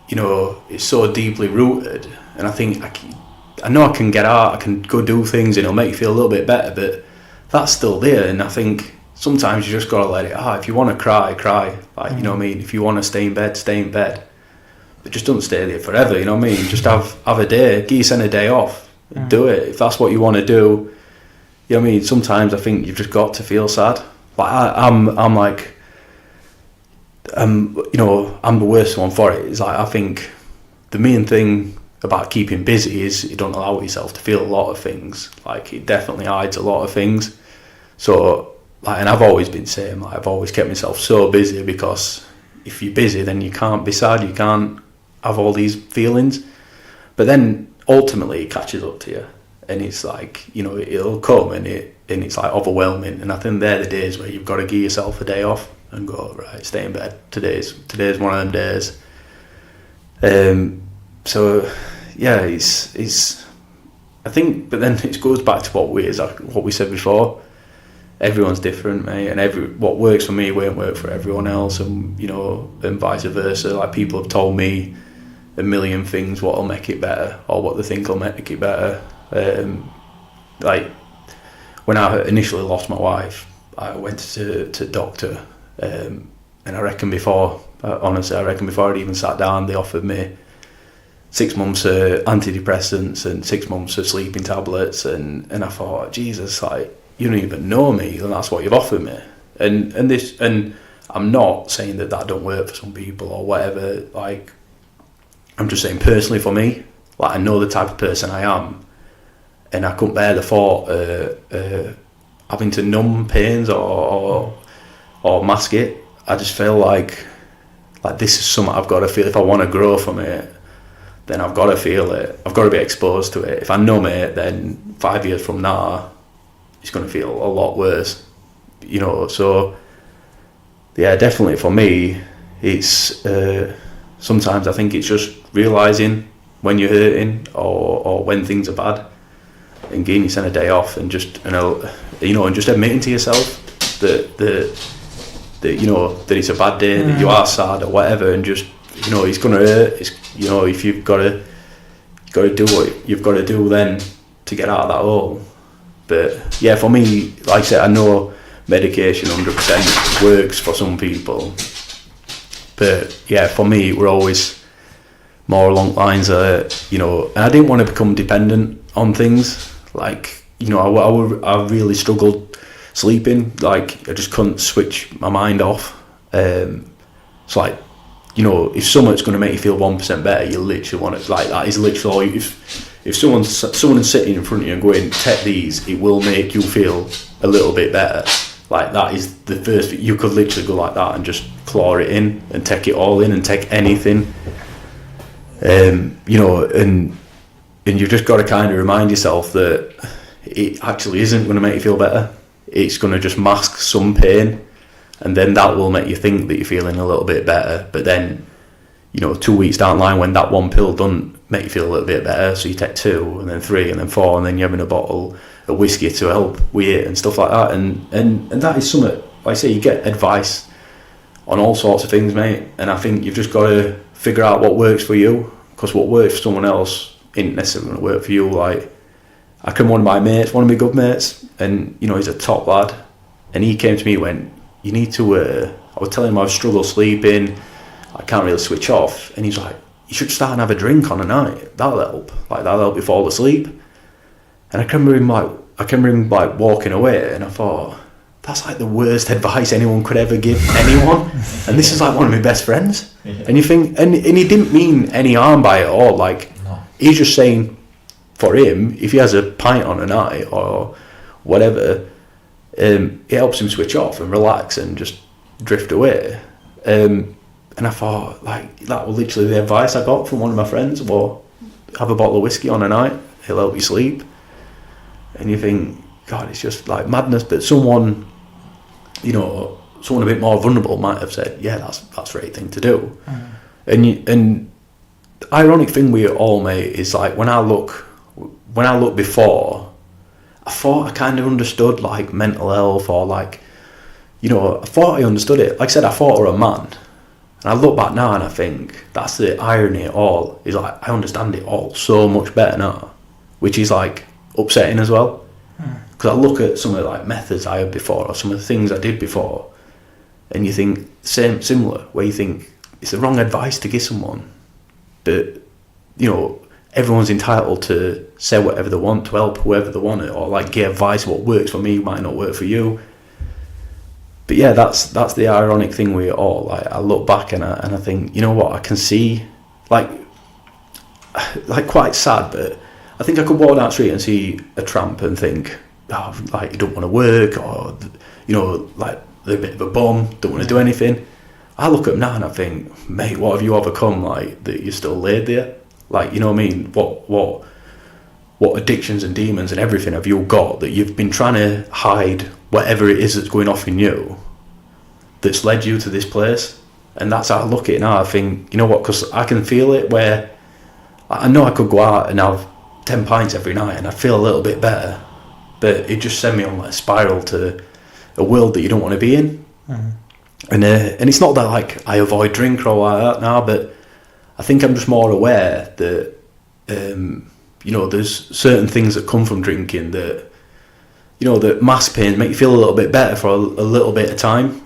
you know, it's so deeply rooted. And I think I know I can get out. I can go do things, and it'll make you feel a little bit better. But that's still there, and I think sometimes you just gotta let it out. If you want to cry, like, you know what I mean. If you want to stay in bed, but just don't stay there forever. You know what I mean. Just have a day. Give yourself a day off. Do it if that's what you want to do. You know what I mean. Sometimes I think you've just got to feel sad. Like I'm like, you know, I'm the worst one for it. It's like I think the main thing about keeping busy is you don't allow yourself to feel a lot of things. Like it definitely hides a lot of things. So. Like, and I've always been saying, like, I've always kept myself so busy, because if you're busy, then you can't be sad, you can't have all these feelings. But then ultimately it catches up to you, and it's like, you know, it'll come and it's like overwhelming. And I think they're the days where you've got to give yourself a day off and go, right, stay in bed. Today's one of them days. So yeah, it's I think, but then it goes back to what we said before. Everyone's different, mate, and what works for me won't work for everyone else, and you know, and vice versa. Like people have told me a million things what'll make it better, or what they think will make it better. Like when I initially lost my wife, I went to doctor, and I reckon before I'd even sat down, they offered me 6 months of antidepressants and 6 months of sleeping tablets, and I thought, Jesus, like, you don't even know me, and that's what you've offered me. And I'm not saying that don't work for some people or whatever. Like, I'm just saying personally for me, like I know the type of person I am, and I couldn't bear the thought having to numb pains or mask it. I just feel like this is something I've got to feel. If I want to grow from it, then I've got to feel it. I've got to be exposed to it. If I numb it, then 5 years from now, it's going to feel a lot worse, you know. So yeah, definitely for me, it's sometimes I think it's just realising when you're hurting or when things are bad, and giving yourself a day off, and just and just admitting to yourself that you know that it's a bad day, that you are sad or whatever, and just, you know, it's going to hurt. It's, you know, if you've got to do what you've got to do then to get out of that hole. But yeah, for me, like I said, I know medication 100% works for some people, but yeah, for me, we're always more along lines of, you know, and I didn't want to become dependent on things. Like, you know, I really struggled sleeping. Like, I just couldn't switch my mind off. It's like, you know, if something's going to make you feel 1% better, you literally want it. Like, that is literally all. If someone's sitting in front of you and going, take these, it will make you feel a little bit better. Like, that is the first thing. You could literally go like that and just claw it in and take it all in and take anything. You know, and you've just got to kind of remind yourself that it actually isn't going to make you feel better. It's going to just mask some pain, and then that will make you think that you're feeling a little bit better. But then you know, 2 weeks down the line when that one pill doesn't make you feel a little bit better, so you take 2 and then 3 and then 4 and then you're having a bottle of whiskey to help with it and stuff like that, and that is something, like I say, you get advice on all sorts of things, mate, and I think you've just got to figure out what works for you, because what works for someone else isn't necessarily going to work for you. Like, I can one of my good mates, and you know, he's a top lad, and he came to me and went, you need to I was telling him I struggle sleeping, I can't really switch off, and he's like, you should start and have a drink on a night, that'll help, like that'll help you fall asleep. And I can remember him like walking away, and I thought, that's like the worst advice anyone could ever give anyone. And this is like one of my best friends. Yeah. And you think, and he didn't mean any harm by it all. Like, no. He's just saying, for him, if he has a pint on a night or whatever, it helps him switch off and relax and just drift away. And I thought, like, that was literally the advice I got from one of my friends. Well, have a bottle of whiskey on a night, it'll help you sleep. And you think, God, it's just like madness. But someone, you know, someone a bit more vulnerable might have said, yeah, that's the right thing to do. And the ironic thing with it all, mate, is like when I look before, I thought I kind of understood like mental health, or like, you know, I thought I understood it. Like I said, I thought I was a man, and I look back now and I think that's the irony of it all, is like I understand it all so much better now, which is like upsetting as well. Because I look at some of the like methods I had before, or some of the things I did before, and you think similar, where you think it's the wrong advice to give someone, but you know, everyone's entitled to say whatever they want to help whoever they want it, or like give advice. What works for me might not work for you. But yeah, that's the ironic thing with it all. Like, I look back and I think, you know what, I can see, like quite sad, but I think I could walk down the street and see a tramp and think, oh, like, you don't want to work, or, you know, like, they're a bit of a bum, don't want to do anything. I look at them now and I think, mate, what have you overcome, like, that you're still laid there? Like, you know what I mean? What addictions and demons and everything have you got that you've been trying to hide whatever it is that's going off in you that's led you to this place? And that's how I look at it now. I think, you know what, because I can feel it, where I know I could go out and have 10 pints every night and I'd feel a little bit better, but it just sent me on like a spiral to a world that you don't want to be in. And it's not that like I avoid drink or like that now, but I think I'm just more aware that you know, there's certain things that come from drinking that, you know, that mask pains make you feel a little bit better for a little bit of time,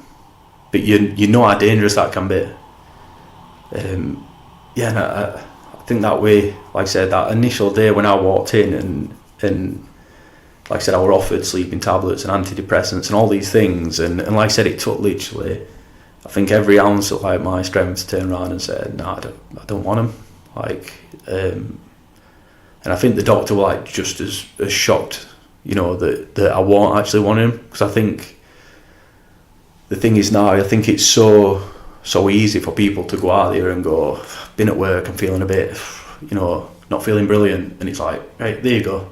but you know how dangerous that can be. Yeah, and I think that way, like I said, that initial day when I walked in and like I said, I were offered sleeping tablets and antidepressants and all these things, and like I said, it took literally, I think, every ounce of like my strength to turn around and say, no, I don't want them. Like, and I think the doctor was like just as shocked, you know, that I won't actually want him, because I think the thing is now, I think it's so easy for people to go out there and go, been at work, I'm feeling a bit, you know, not feeling brilliant, and it's like, right, there you go,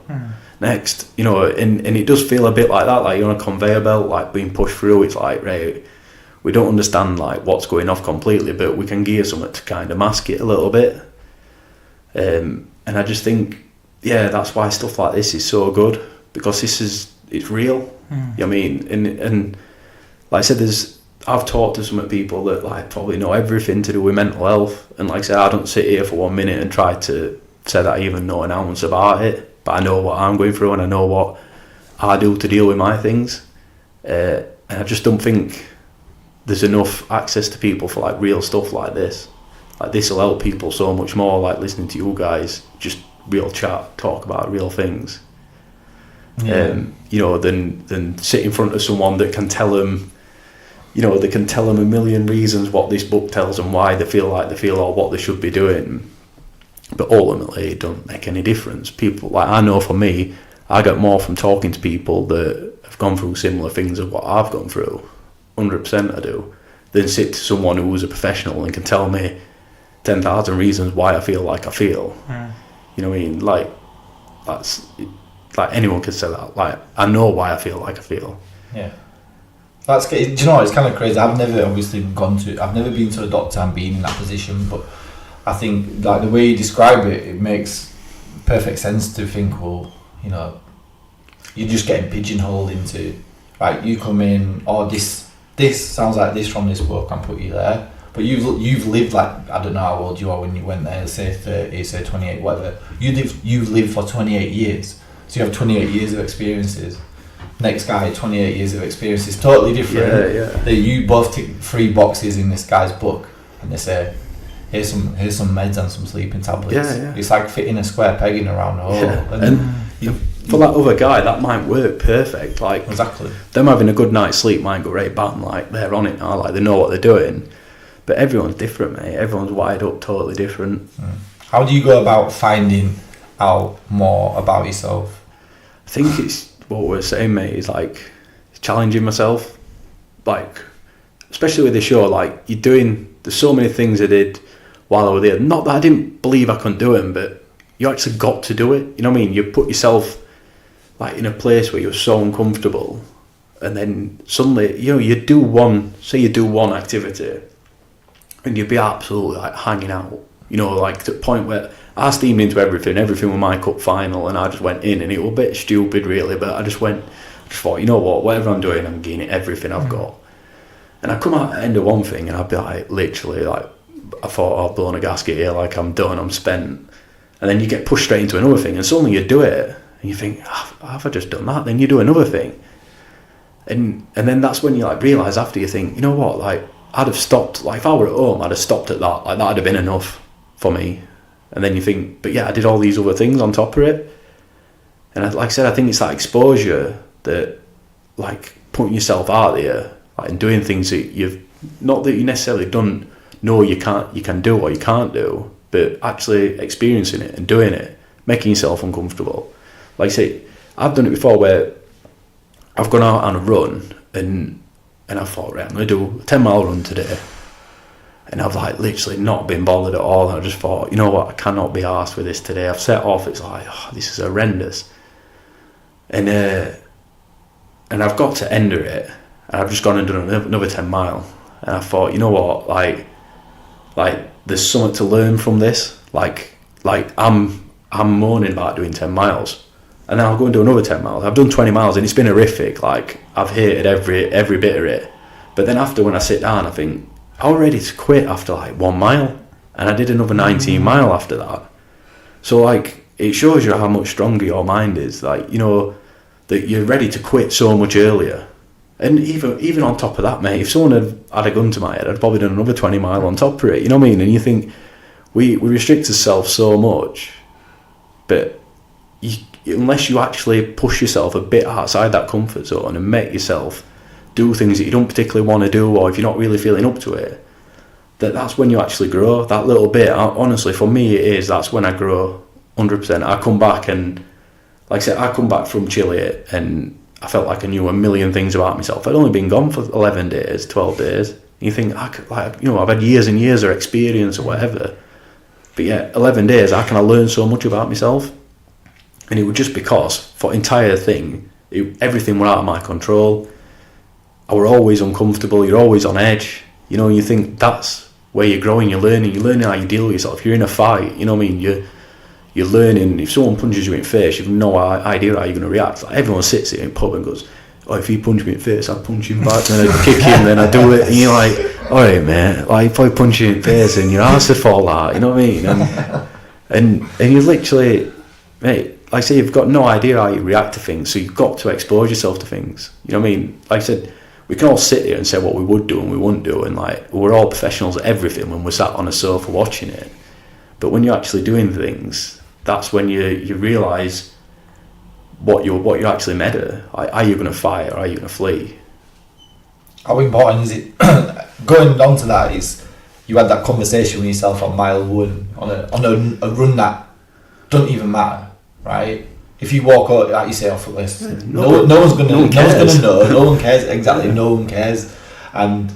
next, you know, and it does feel a bit like that, like you're on a conveyor belt, like being pushed through. It's like, right, we don't understand like what's going off completely, but we can give something to kind of mask it a little bit. And I just think, yeah, that's why stuff like this is so good, because it's real. You know what I mean? And like I said, I've talked to some people that like probably know everything to do with mental health, and like I said, I don't sit here for 1 minute and try to say that I even know an ounce about it, but I know what I'm going through and I know what I do to deal with my things, and I just don't think there's enough access to people for like real stuff like this. Like, this will help people so much more, like listening to you guys, just real chat, talk about real things. You know, than sit in front of someone that can tell them, you know, they can tell them a million reasons what this book tells them, why they feel like they feel, or what they should be doing. But ultimately, it don't make any difference. People, like, I know for me, I get more from talking to people that have gone through similar things of what I've gone through, 100% I do, than sit to someone who's a professional and can tell me 10,000 reasons why I feel like I feel. You know what I mean? Like, that's, like, anyone can say that. Like, I know why I feel like I feel. Yeah. That's do you know what, it's kind of crazy. I've never been to a doctor and been in that position, but I think like the way you describe it, it makes perfect sense to think, well, you know, you're just getting pigeonholed into, right, you come in, this sounds like this from this book, and put you there. But you've lived, like, I don't know how old you are when you went there, say 30, say 28, whatever. You've lived for 28 years, so you have 28 years of experiences. Next guy, 28 years of experience, is totally different. Yeah. You both tick 3 boxes in this guy's book, and they say, here's some meds and some sleeping tablets. Yeah. It's like fitting a square peg in a round hole. Yeah. And for that other guy, that might work perfect. Like, exactly. Them having a good night's sleep might go right bang, like they're on it now, like they know what they're doing. But everyone's different, mate. Everyone's wired up totally different. How do you go about finding out more about yourself? I think it's what we're saying, mate, is like challenging myself. Like, especially with the show, like there's so many things I did while I was there. Not that I didn't believe I couldn't do them, but you actually got to do it. You know what I mean? You put yourself like in a place where you're so uncomfortable, and then suddenly, you know, you do one activity, and you'd be absolutely like hanging out, you know, like to the point where I steamed into everything was my cup final, and I just went in, and it was a bit stupid really, but I just thought, you know what, whatever I'm doing, I'm giving it everything I've got. And I come out at the end of one thing, and I'd be like, literally, like, I thought I've blown a gasket here, like I'm done, I'm spent. And then you get pushed straight into another thing, and suddenly you do it, and you think, have I just done that? Then you do another thing. And then that's when you like realise after, you think, you know what, like, I'd have stopped, like if I were at home, I'd have stopped at that, like that'd have been enough for me. And then you think, but yeah, I did all these other things on top of it. And like I said, I think it's that exposure that, like, putting yourself out there, like, and doing things that you've, not that you necessarily don't know you can do or you can't do, but actually experiencing it and doing it, making yourself uncomfortable. Like I say, I've done it before where I've gone out on a run and I thought, right, I'm going to do a 10-mile run today. And I've like literally not been bothered at all. And I just thought, you know what, I cannot be arsed with this today. I've set off, it's like, this is horrendous. And I've got to ender it. And I've just gone and done another 10 mile. And I thought, you know what, like there's something to learn from this. Like I'm moaning about doing 10 miles. And then I'll go and do another 10 miles. I've done 20 miles and it's been horrific. Like, I've hated every bit of it. But then after, when I sit down, I think, I was ready to quit after like 1 mile. And I did another 19 mile after that. So like, it shows you how much stronger your mind is. Like, you know, that you're ready to quit so much earlier. And even on top of that, mate, if someone had a gun to my head, I'd probably done another 20 mile on top of it. You know what I mean? And you think, we restrict ourselves so much, but unless you actually push yourself a bit outside that comfort zone and make yourself do things that you don't particularly want to do, or if you're not really feeling up to it, that's when you actually grow. That little bit, honestly, for me it is, that's when I grow 100%. I come back and, like I said, I come back from Chile and I felt like I knew a million things about myself. I'd only been gone for 11 days, 12 days. And you think, I've had years and years of experience or whatever. But yeah, 11 days, how can I learn so much about myself? And it was just because, for the entire thing, everything was out of my control. I were always uncomfortable, you're always on edge. You know, you think that's where you're growing, you're learning how you deal with yourself. You're in a fight, you know what I mean? You're learning. If someone punches you in the face, you've no idea how you're going to react. Like, everyone sits there in the pub and goes, oh, if he punch me in the face, I'll punch him back, then I kick him, then I do it. And you're like, alright, man, like, if I punch you in the face and your ass would fall out, you know what I mean? And you literally, mate, like I say, you've got no idea how you react to things, so you've got to expose yourself to things. You know what I mean? Like I said, we can all sit here and say what we would do and we wouldn't do, and like, we're all professionals at everything when we're sat on a sofa watching it. But when you're actually doing things, that's when you realise what you're actually made of. Are you going to fight or are you going to flee? How important is it? Going on to that, is you had that conversation with yourself on mile 1 on a run that doesn't even matter, right? If you walk out, like you say, off a list, no one's gonna know. No one cares. Exactly, no one cares. And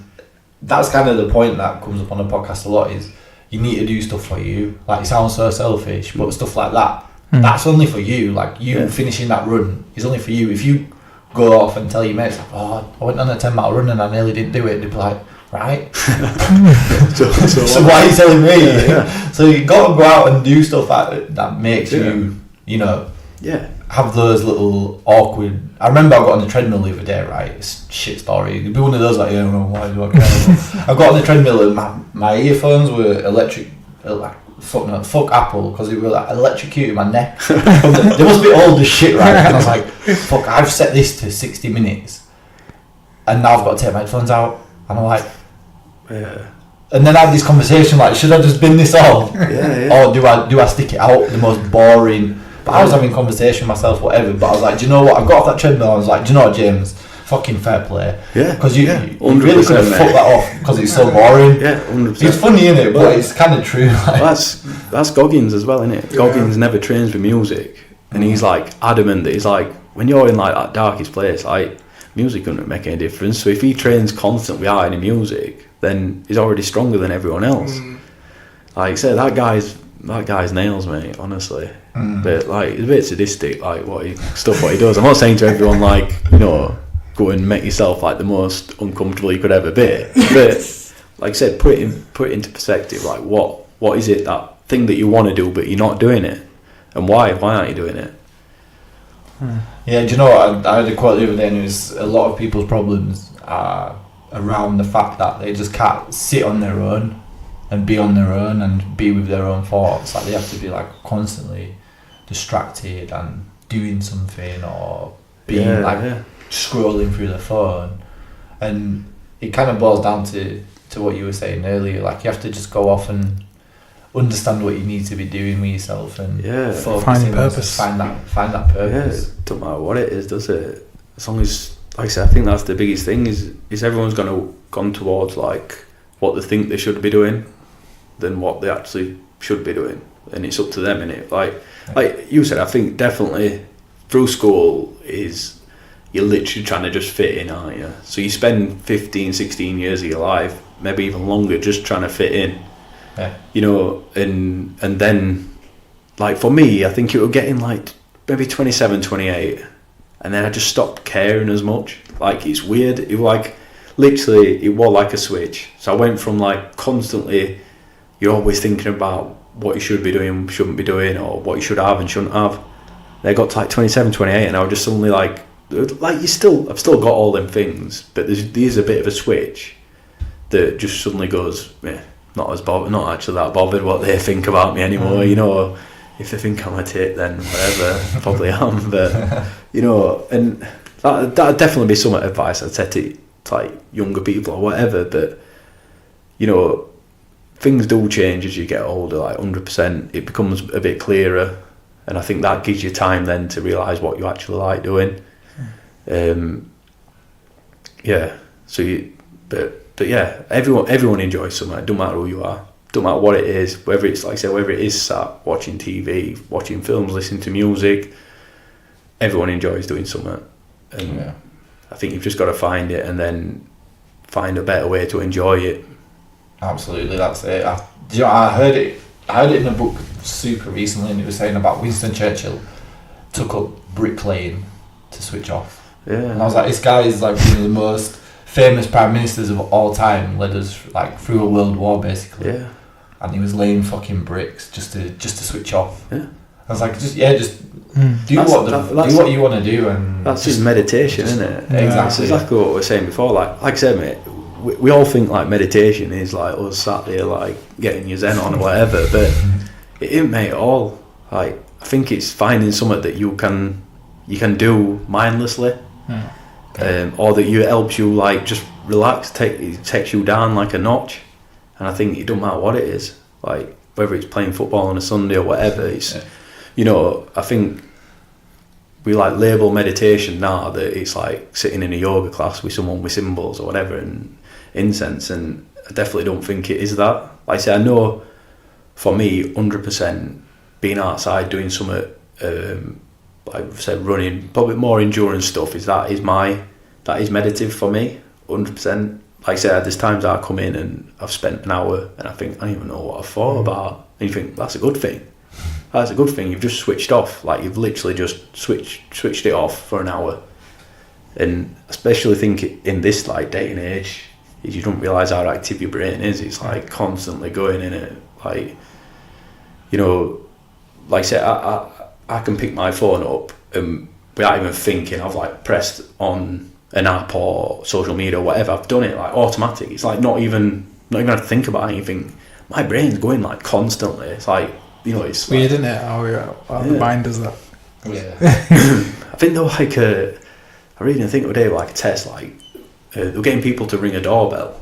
that's kind of the point that comes up on the podcast a lot, is you need to do stuff for you. Like, it sounds so selfish, but stuff like that, that's only for you. Like, you finishing that run is only for you. If you go off and tell your mates, like, oh, I went on a 10-mile run and I nearly didn't do it, they'd be like, right? so why are you telling me? Yeah. So you got to go out and do stuff that makes you, you know, have those little awkward. I remember I got on the treadmill the other day, right? It's a shit story. It'd be one of those like, yeah, why do I care? I got on the treadmill and my earphones were electric, like, fuck Apple, because it was like electrocuting my neck. They must be old as shit, right? And I was like, fuck, I've set this to 60 minutes and now I've got to take my headphones out. And I'm like, and then I had this conversation like, should I just bin this on? Or do I stick it out? The most boring. But I was having a conversation with myself, whatever. But I was like, do you know what? I got off that treadmill. I was like, do you know what, James? Fucking fair play. Yeah. Because you really could have fucked that off because it's so boring. Yeah, 100%. It's funny, isn't it? But it's kind of true. Like. That's Goggins as well, isn't it? Goggins never trains with music, and he's like adamant that he's like, when you're in like that darkest place, like music couldn't make any difference. So if he trains constantly out in music, then he's already stronger than everyone else. Like I said, that guy's nails, mate, honestly. But like, it's a bit sadistic, like what he does. I'm not saying to everyone like, you know, go and make yourself like the most uncomfortable you could ever be. But like I said, put it into perspective. Like what is it, that thing that you want to do but you're not doing it, and why aren't you doing it? Yeah, do you know what? I had a quote the other day, and it was a lot of people's problems are around the fact that they just can't sit on their own and be on their own and be with their own thoughts. Like they have to be like constantly distracted and doing something or being scrolling through the phone. And it kind of boils down to what you were saying earlier. Like you have to just go off and understand what you need to be doing with yourself and focus find purpose. Find that purpose. Yeah, don't matter what it is, does it? As long as, like I said, I think that's the biggest thing is everyone's gone towards like what they think they should be doing than what they actually should be doing, and it's up to them, innit? Like you said, I think definitely through school is you're literally trying to just fit in, aren't you? So you spend 15, 16 years of your life, maybe even longer, just trying to fit in. Yeah. You know, and then like for me, I think it was getting like maybe 27, 28, and then I just stopped caring as much. Like it's weird. It was like literally, it was like a switch. So I went from like constantly, you're always thinking about what you should be doing, shouldn't be doing, or what you should have and shouldn't have. Then I got to like 27, 28, and I was just suddenly like I've still got all them things, but there's a bit of a switch that just suddenly goes, not actually that bothered what they think about me anymore. You know, if they think I'm a tit, then whatever, probably am. But you know, and that'd definitely be some advice I'd say to like younger people or whatever. But you know, things do change as you get older. Like 100%, it becomes a bit clearer, and I think that gives you time then to realise what you actually like doing. But yeah, everyone enjoys something. It don't matter who you are, don't matter what it is, whether it's like I said, whether it is sat watching TV, watching films, listening to music. Everyone enjoys doing something, and I think you've just got to find it and then find a better way to enjoy it. Absolutely, that's it. I heard it in a book super recently, and it was saying about Winston Churchill took up bricklaying to switch off. Yeah, and I was like, this guy is like one of the most famous prime ministers of all time, led us like through a world war basically. Yeah, and he was laying fucking bricks just to switch off. Yeah, I was like, do what you want to do, and that's just meditation, isn't it? Exactly. That's exactly what we were saying before. Like I said, mate, we all think like meditation is like us sat there like getting your zen on or whatever, but it isn't, mate, at all. Like I think it's finding something that you can do mindlessly. Or that helps you like just relax, it takes you down like a notch. And I think it don't matter what it is, like whether it's playing football on a Sunday or whatever. It's you know, I think we like label meditation now that it's like sitting in a yoga class with someone with symbols or whatever and incense, and I definitely don't think it is that. Like I say, I know for me 100% being outside doing something like I said, running, probably more endurance stuff, that is meditative for me, 100%. Like I said, there's times I come in and I've spent an hour and I think, I don't even know what I've thought about. And you think, that's a good thing. That's a good thing, you've just switched off. Like you've literally just switched it off for an hour. And especially think in this like day and age, is you don't realise how active your brain is. It's like constantly going in it. Like, you know, like I said, I can pick my phone up and without even thinking, I've like pressed on an app or social media or whatever. I've done it like automatic. It's like not even have to think about anything. My brain's going like constantly. It's like, you know, it's weird, like, isn't it? How the mind does that. Yeah. I think though, like I read a thing today, like a test, like they're getting people to ring a doorbell,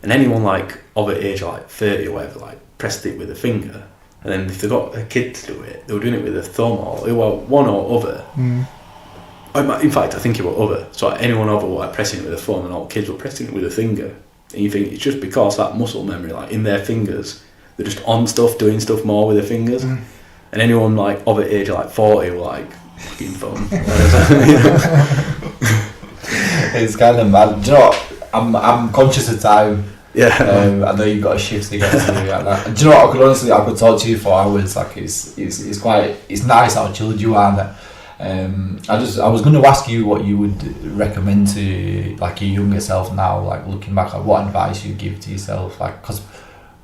and anyone like of an age like 30 or whatever, like pressed it with a finger, and then if they got a kid to do it, they were doing it with a thumb or one or other. In fact, I think it was other. So like, anyone over were like pressing it with a thumb, and all kids were pressing it with a finger. And you think it's just because that muscle memory, like in their fingers, they're just on stuff, doing stuff more with their fingers. And anyone like of an age like 40 were like fucking thumb. It's kind of mad. Do you know what? I'm conscious of time. Yeah. I know you've got a shift to get to. And do you know what? I could talk to you for hours. Like it's nice how chilled you are. I was going to ask you what you would recommend to like your younger self now, like looking back, like what advice you give to yourself, like because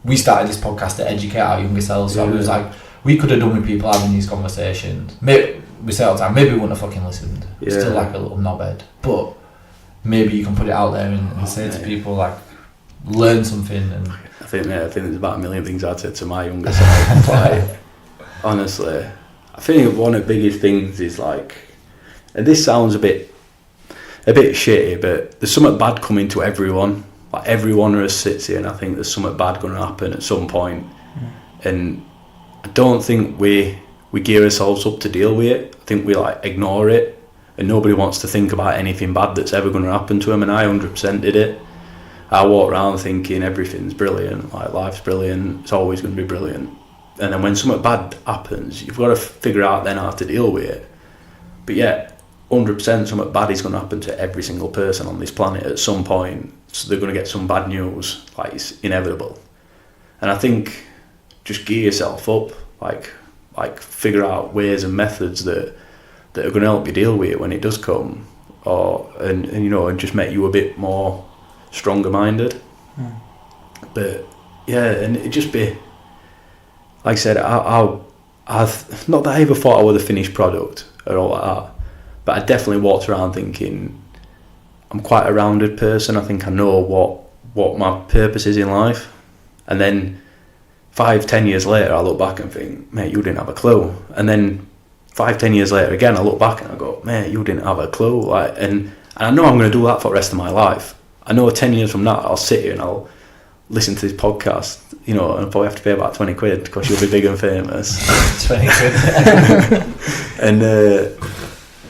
we started this podcast to educate our younger selves. So it was like we could have done with people having these conversations. Maybe we say all the time, maybe we wouldn't have fucking listened. We're still like a little knobhead, but maybe you can put it out there and say to people like learn something. And I think there's about a million things I'd say to my younger self. Like honestly, I think one of the biggest things is like, and this sounds a bit shitty, but there's something bad coming to everyone. Like everyone who sits here, and I think there's something bad going to happen at some point. And I don't think we gear ourselves up to deal with it. I think we like ignore it, and nobody wants to think about anything bad that's ever going to happen to them. And I 100% did it. I walk around thinking everything's brilliant, like life's brilliant, it's always going to be brilliant. And then when something bad happens, you've got to figure out then how to deal with it. But yeah, 100% something bad is going to happen to every single person on this planet at some point. So they're going to get some bad news, like it's inevitable. And I think just gear yourself up, like figure out ways and methods that are going to help you deal with it when it does come, and you know, and just make you a bit more stronger minded. But yeah, and it just be like I said, I've not that I ever thought I was a finished product or all like that, but I definitely walked around thinking I'm quite a rounded person. I think I know what my purpose is in life. And then 5-10 years later I look back and think, mate, you didn't have a clue. And then 5-10 years later again I look back and I go, mate, you didn't have a clue. Like, and I know I'm going to do that for the rest of my life. I know 10 years from now I'll sit here and I'll listen to this podcast, you know, and I'll probably have to pay about 20 quid because you'll be big and famous. 20 quid.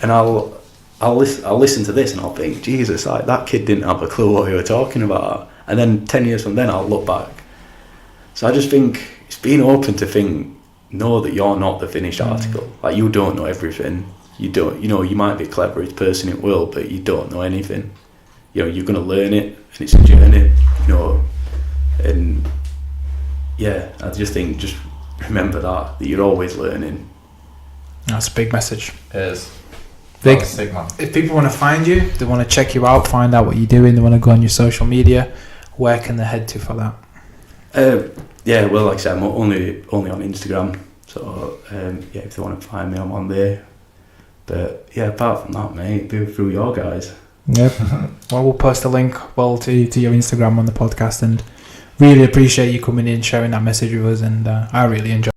and I'll listen to this and I'll think, Jesus, like that kid didn't have a clue what you were talking about. And then 10 years from then I'll look back. So I just think it's being open to know that you're not the finished article. Like you don't know everything. You don't, you know, you might be the cleverest person in the world, but you don't know anything. You know, you're going to learn it, and it's a journey, you know. And yeah, I just think, just remember that you're always learning. That's a big message. It is. Big. Sick, man. If people want to find you, they want to check you out, find out what you're doing, they want to go on your social media, where can they head to for that? Yeah, well, like I said, I'm only on Instagram, so yeah, if they want to find me, I'm on there. But yeah, apart from that, mate, do it through your guys. Yep. Well, we'll post a link to your Instagram on the podcast, and really appreciate you coming in, sharing that message with us, and I really enjoyed